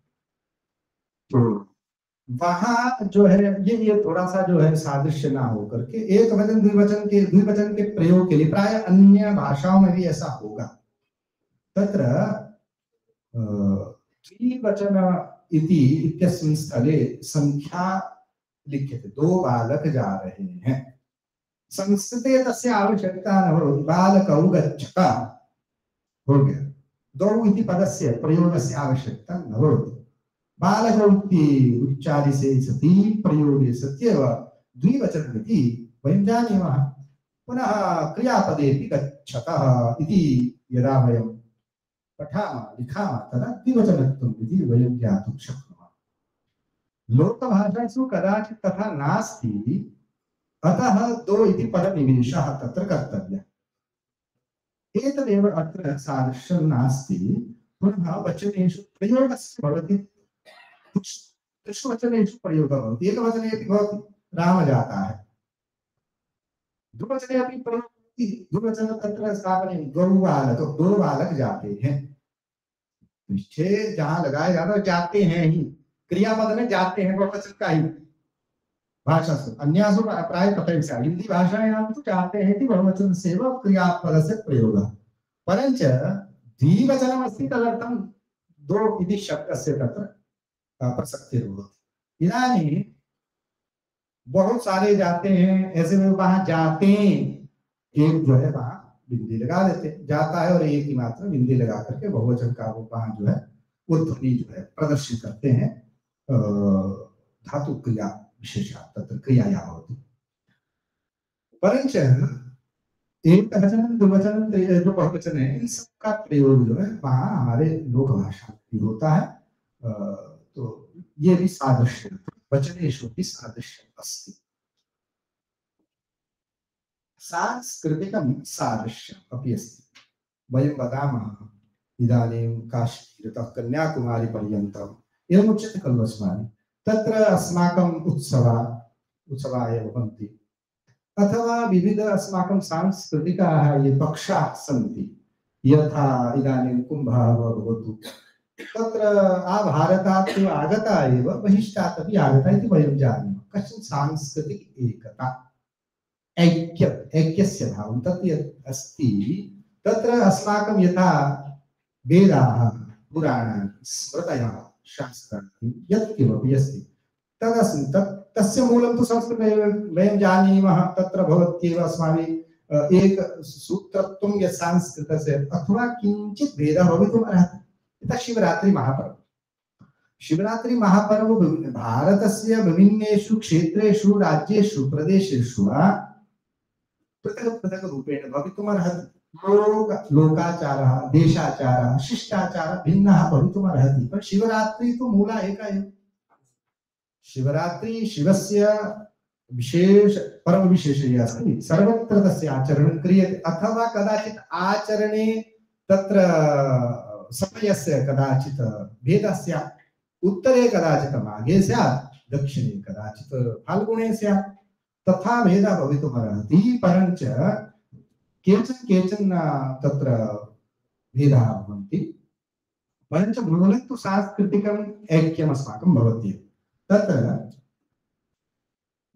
A: वहां जो है ये थोड़ा सा जो है सादृश्य ना हो करके एक वचन द्विवचन के प्रयोग के लिए प्राय अन्य भाषाओं में भी ऐसा होगा। तत्र द्विवचन इति इत्यस्मिन् स्थले संख्या लिख्यते, 2 बालक जा रहे हैं। संस्कृते तस्य आवश्यकता न भवति, बालकौ गच्छता हो गया, 2 इति पदस्य प्रयोगस्य आवश्यकता न भवति। बालकौ इति उच्चारिते सति प्रयोगे सत्येव द्विवचनमिति वयं जानीमः। पुनः क्रियापदेपि गच्छतः इति यदा वयं पठामः लिखामः तदा द्विवचनत्वम् इति वयं ज्ञातुं शक्नुमः। लोकभाषासु कदाचित् तथा नास्ति, अतः 2 इति पदनिवेशः तत्र कर्तव्यः। एतदेव अत्र सादृश्यं नास्ति। पुनः वचनेषु प्रयोगस्य भवति, त्रिषु वचनेषु प्रयोगः भवति। एकवचने अपि भवति, राम जाता है, द्विवचने अपि प्रयोग होती है। द्विवचन तत्र स्थापने 2 बालक जाते हैं, निश्चय जहां लगाया जाता है जाते हैं ही, क्रियापद में जाते हैं बहुवचन का ही भाषासु, अन्यासु प्राय तथैव। हिंदी भाषायां तु जाते हैं इति बहुवचनस्यैव क्रियापदस्य प्रयोगः। परञ्च द्विवचनमस्ति तदर्थं 2 इति शब्दस्य तत्र प्रसक्तिर्भवति। इदानीं बहुत सारे जाते हैं, ऐसे में वहां जाते एक जो है वहां बिंदी लगा देते, जाता है और एक ही मात्र बिंदी लगा करके बहुवचन का वो वहां जो है वो ध्वनि जो है प्रदर्शित करते हैं। धातु क्रिया विशेषा तत्र क्रियाया भवति। परंच एक वचन द्विवचन जो बहुवचन है, इन सब का प्रयोग जो है वहां हमारे लोक भाषा में होता है। तो ये भी सादृश्य, वचनेषु भी सादृश्य अस्ति। सांस्कृतिकं सादृश्यम् अपि अस्ति। वयं वदामः इदानीं काश्मीरतः कन्याकुमारी पर्यन्तम् एवमुच्यते खलु अस्माभिः, तत्र अस्माकम् उत्सवाः एव भवन्ति, अथवा विविध अस्माकं सांस्कृतिकाः ये पक्षाः सन्ति, यथा इदानीं कुम्भः भवतु, तत्र भारतात् आगता एव, बहिष्टात् अपि आगता इति वयं जानीमः। कश्चन सांस्कृतिक एकता, ऐक्यस्य भावं तत् यत् अस्ति, तत्र अस्माकं यथा वेदाः, पुराणानि, स्मृतयः, शास्त्राणि यत् किमपि अस्ति तदस्ति, तस्य मूलं तु संस्कृते वयं जानीमः। तत्र भवत्येव अस्माभिः एक सूत्रत्वं यत् संस्कृतस्य, अथवा किञ्चित् भेदः भवितुम् अर्हति। यथा शिवरात्रि महापर्व, शिवरात्रि महापर्व भारतस्य विभिन्नेषु क्षेत्रेषु, राज्येषु, प्रदेशेषु पृथक् पृथक् रूपेण भवितुम् अर्हति। लोकाचारः, देशाचारः, शिष्टाचारः भिन्नः भवितुम् अर्हति, पर शिवरात्रि तु मूला एका एव। शिवरात्रि शिवस्य विशेष पर्व विशेषः अस्ति, सर्वत्र तस्य आचरणं क्रियते। अथवा कदाचित् आचरणे तत्र समयस्य कदाचित् भेदः स्यात्, उत्तरे कदाचित् माघे स्यात्, दक्षिणे कदाचित् फाल्गुणे स्यात्, तथा भेदः भवितुम् अर्हति। परञ्च केचन तत्र भेदाः भवन्ति, परञ्च मूलं तु सांस्कृतिकम् ऐक्यम् अस्माकं भवति। तत्र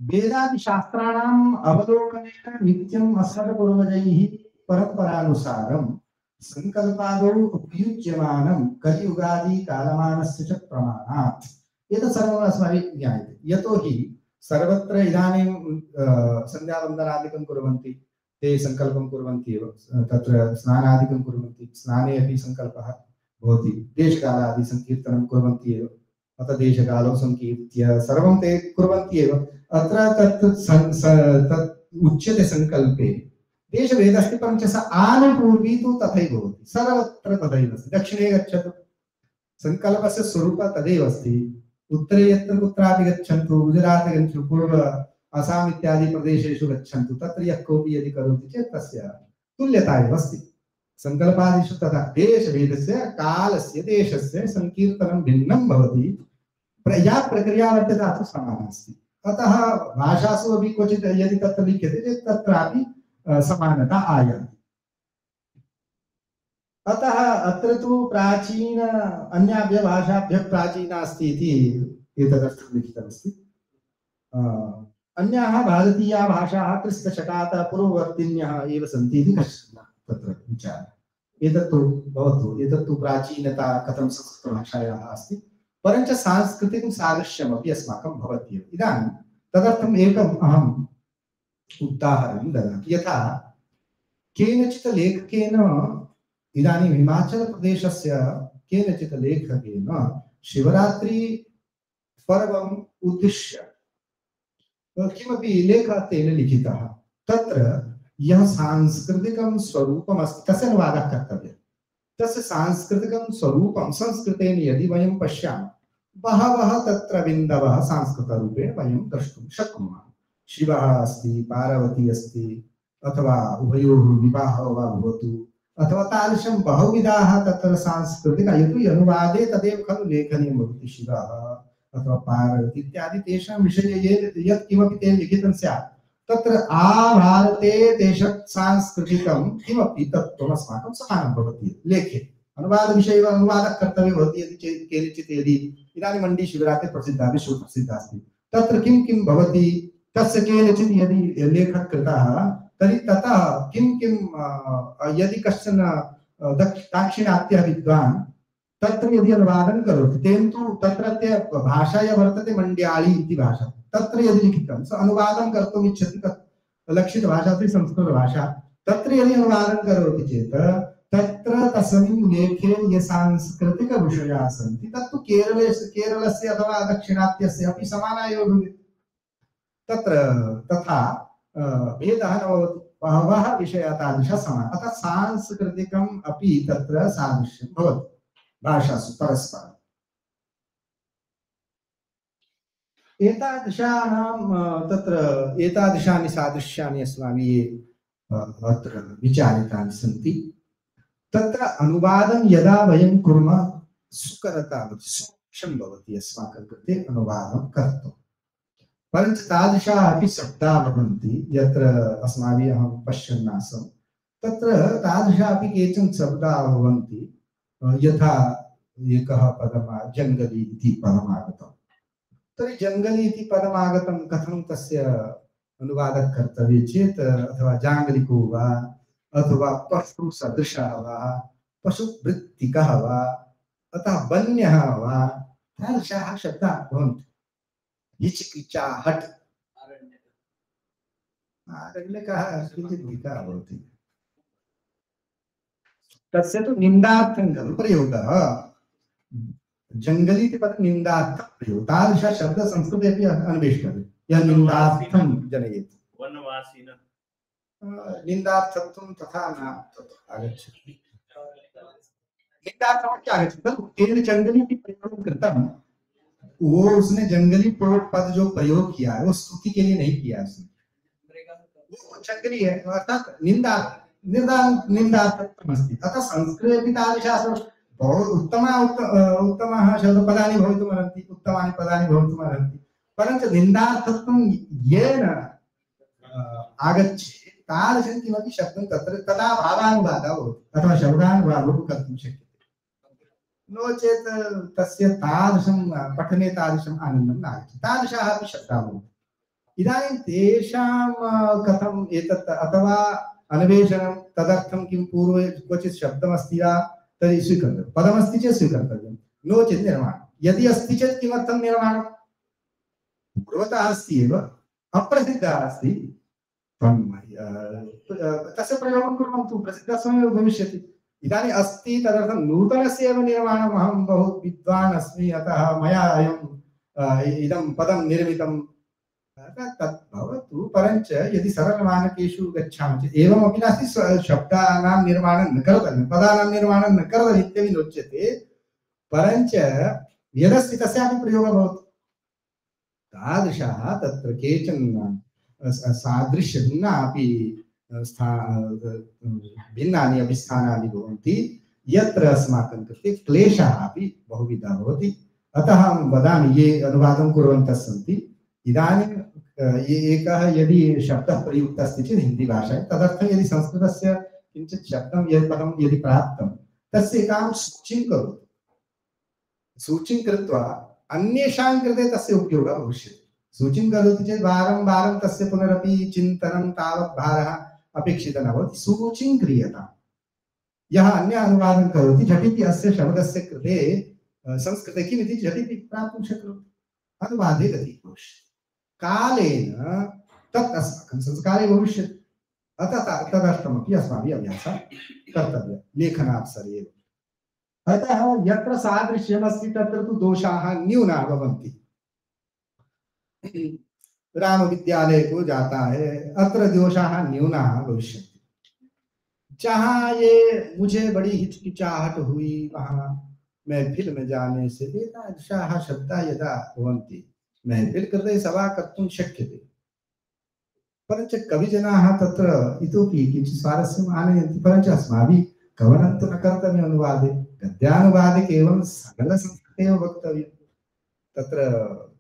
A: वेदादिशास्त्राणाम् अवलोकनेन नित्यम् अस्मत्पूर्वजैः परम्परानुसारं संकल्पादौ उपयुज्यमानं कलियुगादि कालमानस्य च प्रमाणात् एतत् सर्वम् अस्माभिः ज्ञायते। यतोहि सर्वत्र इदानीं सन्ध्यावन्दनादिकं कुर्वन्ति, ते संकल्पं कुर्वन्ति एव, तत्र स्नानादिकं कुर्वन्ति, स्नाने अपि संकल्पः भवति, देशकालादि संकीर्तनं कुर्वन्ति एव, अतः देशकालौ संकीर्त्य सर्वं ते कुर्वन्ति एव। अत्र तत् उच्यते संकल्पे देशभेदः, परञ्च स आनुपूर्वी तु तथैव भवति, सर्वत्र तथैव अस्ति। दक्षिणे गच्छतु, संकल्पस्य स्वरूपः तदेव अस्ति। उत्तरे यत्र कुत्रापि गच्छन्तु, गुजरात् गच्छन्तु, पूर्व असम इत्यादि प्रदेशेषु गच्छन्तु, तत्र यः कोऽपि यदि करोति चेत् तस्य तुल्यता एव अस्ति। संकल्पादिषु तथा देशभेदस्य, कालस्य, देशस्य संकीर्तनं भिन्नं भवति, या प्रक्रिया वर्तते सा समाना अस्ति। अतः भाषासु अपि क्वचित् यदि तत्र लिख्यते चेत् तत्रापि समानता आयाति। अतः अत्र तु प्राचीन अन्याभ्यः भाषाभ्यः प्राचीना अस्ति इति एतदर्थं लिखितमस्ति। अन्याः भारतीयाः भाषाः क्रिस्तशकात् पूर्ववर्तिन्यः एव सन्ति इति कश्चन तत्र विचारः। एतत्तु भवतु, एतत्तु प्राचीनता कथं संस्कृतभाषायाः अस्ति, परञ्च सांस्कृतिकं सादृश्यमपि अस्माकं भवत्येव। इदानीं तदर्थम् एकम् अहम् उदाहरणं ददामि। यथा केनचित् लेखकेन इदानीं हिमाचलप्रदेशस्य केनचित् लेखकेन शिवरात्रि पर्वम् उद्दिश्य किमपि लेखः तेन लिखितः, तत्र यः सांस्कृतिकं स्वरूपम् अस्ति तस्य अनुवादः कर्तव्यः। तस्य सांस्कृतिकं स्वरूपं संस्कृतेन यदि वयं पश्यामः, बहवः तत्र बिन्दवः संस्कृतरूपेण वयं द्रष्टुं शक्नुमः। शिवः अस्ति, पार्वती अस्ति, अथवा उभयोः विवाहः वा भवतु, अथवा तादृशं बहुविधाः तत्र सांस्कृतिक, यतो अनुवादे तदेव खलु लेखनीयं भवति। शिवः अथवा पार्वती इत्यादि तेषां विषये यत् किमपि ते लिखितं स्यात्, तत्र आभारते तेषां सांस्कृतिकं किमपि तत्त्वम् अस्माकं समानं भवति लेखे। अनुवादविषये अनुवादः कर्तव्यः भवति। यदि चेत् केनचित् यदि इदानीं मण्डी शिवरात्रिः प्रसिद्धा, विश्वप्रसिद्धा अस्ति, तत्र किं किं भवति, तस्य केनचित् यदि लेखः कृतः, तर्हि ततः किं किं यदि कश्चन दाक्षिणात्यः विद्वान् तत्र यदि अनुवादं करोति, तेन तु तत्रत्य भाषाया वर्तते मण्ड्याळी इति भाषा, तत्र यदि लिखितं स अनुवादं कर्तुम् इच्छति, तत् लक्षितभाषा अस्ति संस्कृतभाषा, तत्र यदि अनुवादं करोति चेत् तत्र तस्मिन् लेखे ये सांस्कृतिकविषयाः सन्ति तत्तु केरलस्य अथवा दक्षिणात्यस्य अपि समाना एव भवेत्। तत्र तथा भेदः न भवति, बहवः विषयाः तादृशाः समानाः। अतः सांस्कृतिकम् अपि तत्र सादृश्यं भवति भाषासु परस्परम्। एतादृशानि सादृश्यानि अस्माभिः अत्र विचारितानि सन्ति। तत्र अनुवादं यदा वयं कुर्मः, सुकरता भवति, सूक्ष्मं भवति अस्माकं कृते अनुवादं कर्तुं। परञ्च तादृशाः अपि शब्दाः भवन्ति यत्र अस्माभिः अहं पश्यन् आसम्, तत्र तादृशाः अपि केचन शब्दाः भवन्ति, यथा एकः पदम् जङ्गली इति पदमागतं। तर्हि जङ्गली इति पदमागतं, कथं तस्य अनुवादः कर्तव्यः चेत्, अथवा जाङ्गलिको वा, अथवा पशुसदृशः वा, पशुवृत्तिकः वा, अतः वन्यः वा, तादृशाः शब्दाः भवन्ति। हिचकिचाहट, आरण्यकः किञ्चित् विकः भवति, तस्य तु निन्दार्थं खलु प्रयोगः। जङ्गली इति पदं निन्दार्थं प्रयोगः। तादृशः शब्दः संस्कृते अपि अन्वेष्टव्यः, यः निन्दार्थं जनयेत्। वनवासिनः निन्दार्थत्वं तथा न आगच्छति। निन्दार्थमपि आगच्छति खलु। तेन जङ्गली इति प्रयोगं कृतं, वो उसने जंगली पद जो प्रयोग किया है वो स्तुति के लिए नहीं किया उसने, वो जंगली है, अर्थात निन्दार्थमस्ति। अतः संस्कृते अपि तादृशाः बहु उत्तमाः शब्दपदानि भवितुमर्हन्ति, उत्तमानि पदानि भवितुमर्हन्ति, परञ्च निन्दार्थत्वं येन आगच्छेत् तादृशं किमपि शब्दं तत्र तदा भावानुवादः भवति, अथवा शब्दानुवादः कर्तुं शक्यते। नो चेत् तस्य तादृशं पठने तादृशम् आनन्दं नागच्छति। तादृशाः अपि शब्दाः भवन्ति। इदानीं तेषां कथम् एतत्, अथवा अन्वेषणं, तदर्थं किं पूर्वे क्वचित् शब्दमस्ति वा तर्हि स्वीकर्तव्यं, पदमस्ति चेत् स्वीकर्तव्यं, नो चेत् निर्माणं। यदि अस्ति चेत् किमर्थं निर्माणं, पूर्वतः अस्ति एव, अप्रसिद्धः अस्ति, तस्य प्रयोगं कुर्वन्तु, प्रसिद्धः स्वयमेव भविष्यति। इदानीं अस्ति, तदर्थं नूतनस्य एव निर्माणम्, अहं बहु विद्वान् अस्मि अतः मया इदं पदं निर्मितं, तत् भवतु, परञ्च यदि सरलमानकेषु गच्छामः चेत् एवमपि नास्ति शब्दानां निर्माणं न कर्तव्यं, पदानां निर्माणं न कर्तव्यम् इत्यपि नोच्यते, परञ्च यदस्ति तस्यापि प्रयोगः भवति। तादृशाः तत्र केचन सादृश्यभिन्ना अपि भिन्नानि अपि स्थानानि भवन्ति, यत्र अस्माकं कृते क्लेशः अपि बहुविधः भवति। अतः अहं वदामि, ये अनुवादं कुर्वन्तः सन्ति, इदानीं एकः यदि शब्दः प्रयुक्तः अस्ति चेत् हिन्दीभाषायां, तदर्थं यदि संस्कृतस्य किञ्चित् शब्दं यदि पदं यदि प्राप्तं, तस्य एकां सूचीं करोतु। सूचीं कृत्वा अन्येषां कृते तस्य उपयोगः भविष्यति। सूचिं करोति चेत् वारं वारं तस्य पुनरपि चिन्तनं तावत् भारः अपेक्षितः न भवति। सूचिं क्रियताम्। यः अन्य अनुवादं करोति झटिति अस्य शब्दस्य कृते संस्कृते किमिति झटिति प्राप्तुं शक्नोति। अनुवादे गतिः भविष्यति। कालेन तत् अस्माकं संस्कारे भविष्यति। अतः तदर्थमपि अस्माभिः अभ्यासः कर्तव्यः लेखनावसरे एव। अतः यत्र सादृश्यमस्ति तत्र तु दोषाः न्यूनाः भवन्ति। राम विद्यालय को जाता है, अत्र दोषाः न्यूनाः भविष्यन्ति। जहाँ ये मुझे बड़ी हिचकिचाहट हुई वहाँ महफिल में जाने से एतादृशाः शब्दाः यदा भवन्ति महफिल कृते सभा कर्तुं शक्यते। परञ्च कविजनाः तत्र इतोपि किञ्चित् स्वारस्यम् आनयन्ति। परञ्च अस्माभिः कवनं तु न कर्तव्यम् अनुवादे। गद्यानुवादे केवलं सरलसंस्कृते एव वक्तव्यं। तत्र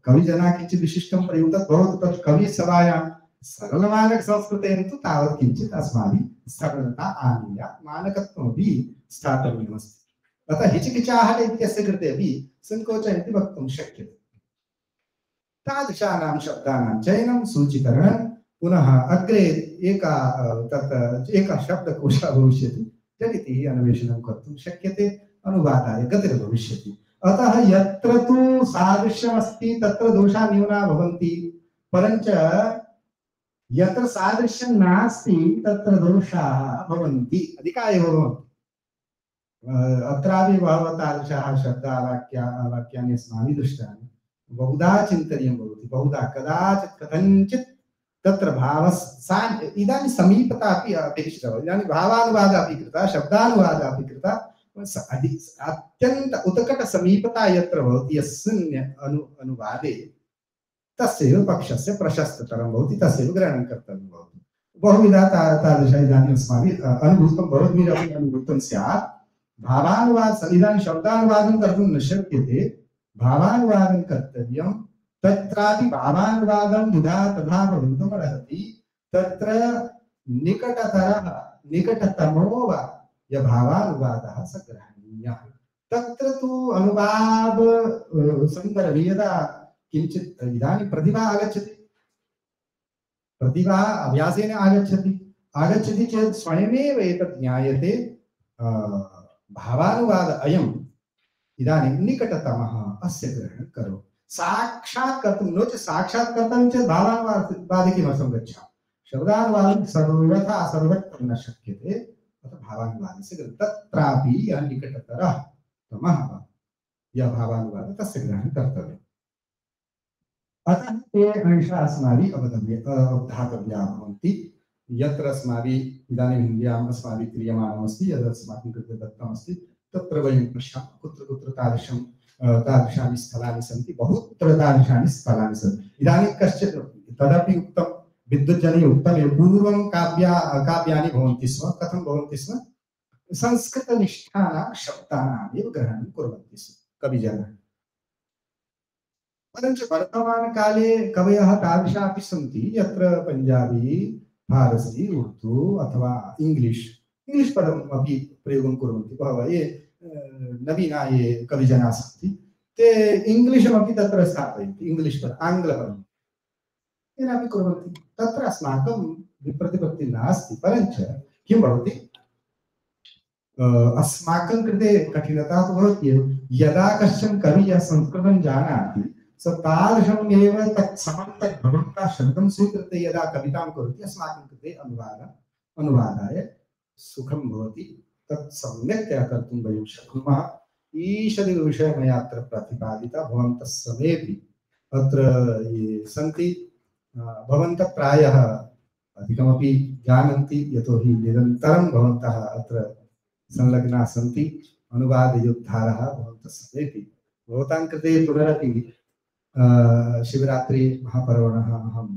A: कविजनाः किञ्चित् विशिष्टं प्रयुक्तं भवतु तत् कविसभायां सरलमानकसंस्कृतेन तु तावत् किञ्चित् अस्माभिः सरलता आनीय मानकत्वमपि स्थापनीयमस्ति। अतः हिचकिचाहट इत्यस्य कृते अपि सङ्कोचः इति वक्तुं शक्यते। तादृशानां शब्दानां चयनं सूचीकरणं पुनः अग्रे एकः शब्दकोशः भविष्यति। झटिति अन्वेषणं कर्तुं शक्यते। अनुवादाय गतिर्भविष्यति। अतः यत्र तु सादृश्यमस्ति तत्र दोषाः न्यूनाः भवन्ति। परञ्च यत्र सादृश्यं नास्ति तत्र दोषाः भवन्ति, अधिकाः एव भवन्ति। अत्रापि बहवः तादृशाः शब्दाः वाक्यानि अस्माभिः दृष्टानि। बहुधा चिन्तनीयं भवति। बहुधा कदाचित् कथञ्चित् तत्र भावः इदानीं समीपता अपि अपेक्षिता भवति। इदानीं भावानुवादः अपि कृतः, शब्दानुवादः अपि कृतः। अत्यन्त उत्कटसमीपता यत्र भवति यस्मिन् अनुवादे तस्यैव पक्षस्य प्रशस्ततरं भवति, तस्यैव ग्रहणं कर्तव्यं भवति। बहुविधा तादृश इदानीम् अस्माभिः अनुभूतं, भवद्भिरपि अनुभूतं स्यात्। भावानुवादः इदानीं शब्दानुवादं कर्तुं न शक्यते, भावानुवादं कर्तव्यं। तत्रापि भावानुवादं यदा तथा भवितुमर्हति तत्र निकटतमो वा यः भावानुवादः स ग्रहणीयः। तत्र तु अनुवाद सन्दर्भे यदा किञ्चित् इदानीं प्रतिभा आगच्छति, प्रतिभा अभ्यासेन आगच्छति चेत् स्वयमेव एतत् ज्ञायते भावानुवाद अयम् इदानीं निकटतमः अस्य ग्रहणं करो। साक्षात् कर्तुं नो चेत् साक्षात् कर्तव्यं चेत् भावानुवादे किमर्थं गच्छामः। शब्दानुवादं सर्वथा सर्वत्र न शक्यते। अतः भावानुवादस्य तत्रापि यः निकटतरः तमः यः भावानुवादः तस्य ग्रहणं कर्तव्यम्। अतः ते अंशाः अस्माभिः अवधातव्याः भवन्ति। यत्र अस्माभिः इदानीं हिन्द्याम् अस्माभिः क्रियमाणमस्ति, यद् अस्माकं कृते दत्तमस्ति तत्र वयं पश्यामः कुत्र कुत्र तादृशानि स्थलानि सन्ति। बहुत्र तादृशानि स्थलानि सन्ति। इदानीं कश्चित् तदपि उक्तं, विद्वज्जनैः उक्तमेव, पूर्वं काव्यानि भवन्ति स्म। कथं भवन्ति स्म? संस्कृतनिष्ठानां शब्दानामेव ग्रहणं कुर्वन्ति स्म कविजनाः। परञ्च वर्तमानकाले कवयः तादृशाः अपि सन्ति यत्र पञ्जाबी, फारसी, उर्दू अथवा इंग्लिश पदम् अपि प्रयोगं कुर्वन्ति। बहवः ये नवीना ये कविजनाः सन्ति ते इंग्लिशमपि तत्र स्थापयन्ति। इंग्लिश पदम्, आङ्ग्लपदम् तेनापि कुर्वन्ति। तत्र अस्माकं विप्रतिपत्तिः नास्ति। परञ्च किं भवति, अस्माकं कृते कठिनता तु भवति एव। यदा कश्चन कविः संस्कृतं जानाति स तादृशमेव तत् भगवता शब्दं स्वीकृत्य यदा कवितां करोति अस्माकं कृते अनुवादाय सुखं भवति। तत् सम्यक्तया कर्तुं वयं शक्नुमः। ईषद्विषयः मया अत्र प्रतिपादितः। भवन्तः समेपि अत्र ये सन्ति भवन्तः प्रायः अधिकमपि जानन्ति, यतोहि निरन्तरं भवन्तः अत्र संलग्नाः सन्ति। अनुवादयोद्धारः भवन्तः समेपि। भवतां कृते पुनरपि शिवरात्रि महापर्वणः अहं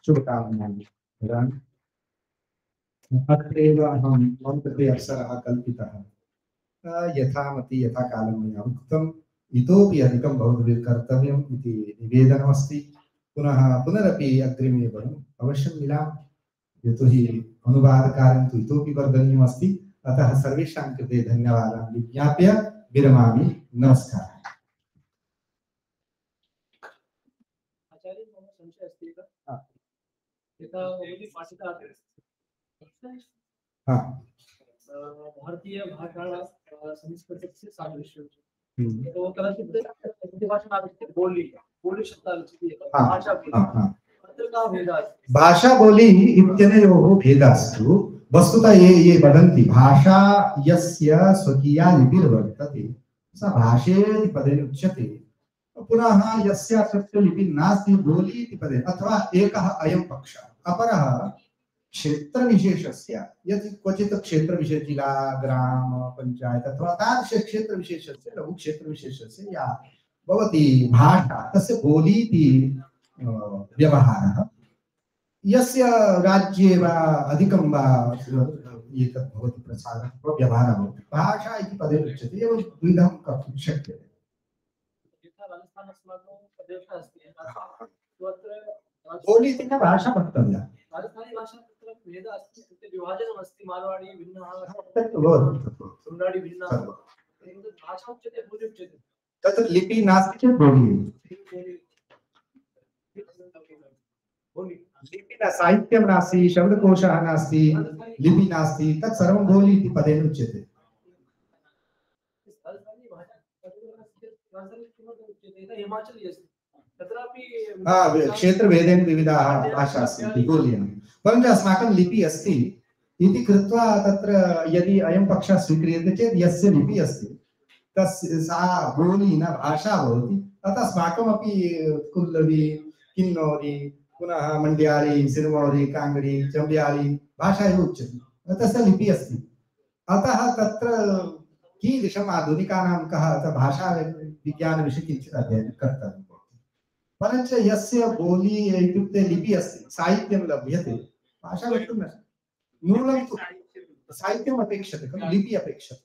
A: शुभकामनानि ददामि। अत्रैव अहं मम कृते अवसरः कल्पितः। यथामति यथा कालं मया उक्तम्, इतोपि अधिकं भवद्भिः कर्तव्यम् इति निवेदनमस्ति। पुनरपि अग्रिमे वयम् अवश्यं मिलामः, यतोहि अनुवादकार्यं तु इतोपि वर्धनीयमस्ति। अतः सर्वेषां कृते धन्यवादान् विज्ञाप्य विरमामि। नमस्कारः। हाँ
B: भारतीय भाषा संस्कृतस्य सादृश्यं तो कदाचित् हिंदी भाषा बोली बोली शब्दावली भाषा बोली अत्र का भेदः अस्ति
A: भाषा बोली इत्यनयोः भेदः अस्ति वस्तुतः ये वदन्ति भाषा यस्य स्वकीया लिपिर्वर्तते सा भाषेति पदेन उच्यते पुनः यस्यास्य लिपिः नास्ति बोली इति पदेन अथवा एकः अयं पक्षः अपरः क्षेत्रविशेषस्य यदि क्वचित् क्षेत्रविशेष जिला ग्राम पंचायत अथवा तादृशक्षेत्रविशेषस्य लघुक्षेत्रविशेषस्य या भवति भाषा तस्य बोली इति व्यवहारः यस्य राज्ये वा अधिकं वा एतत् भवति प्रसारः व्यवहारः भवति भाषा इति पदेन उच्यते एवं द्विधं कर्तुं शक्यते
B: राजस्थान अस्माकं प्रदेशः अस्ति
A: बोली इति न भाषा वक्तव्या
B: राजस्थानी भाषा तत्र भेदः अस्ति इत्युक्ते विभाजनम् अस्ति मारवाड़ी भिन्नः सुन्नाडी भिन्नः भाषा उच्यते बोली उच्यते
A: तत्र लिपि नास्ति चेत् बोली लिपि न साहित्यं नास्ति शब्दकोशः नास्ति लिपि नास्ति तत् सर्वं बोली इति पदेन उच्यते
B: हिमाचली अस्ति
A: क्षेत्रभेदेन विविधाः भाषाः सन्ति बोल्यां परन्तु अस्माकं लिपि अस्ति इति कृत्वा तत्र यदि अयं पक्षः स्वीक्रियते चेत् यस्य लिपि अस्ति तस्य सा बोली न भाषा भवति तत् अस्माकमपि कुल्लवी किन्नौरी पुनः मण्ड्याली सिरमौरी काङ्गड़ी चम्ब्याली भाषा एव उच्यते तस्य लिपि अस्ति अतः तत्र कीदृशम् आधुनिकानां कः भाषा विज्ञानविषये किञ्चित् अध्ययनं कर्तव्यं परञ्च यस्य बोली इत्युक्ते लिपि अस्ति साहित्यं लभ्यते भाषा वक्तुं न नूनं साहित्यम् अपेक्षते खलु लिपि अपेक्षते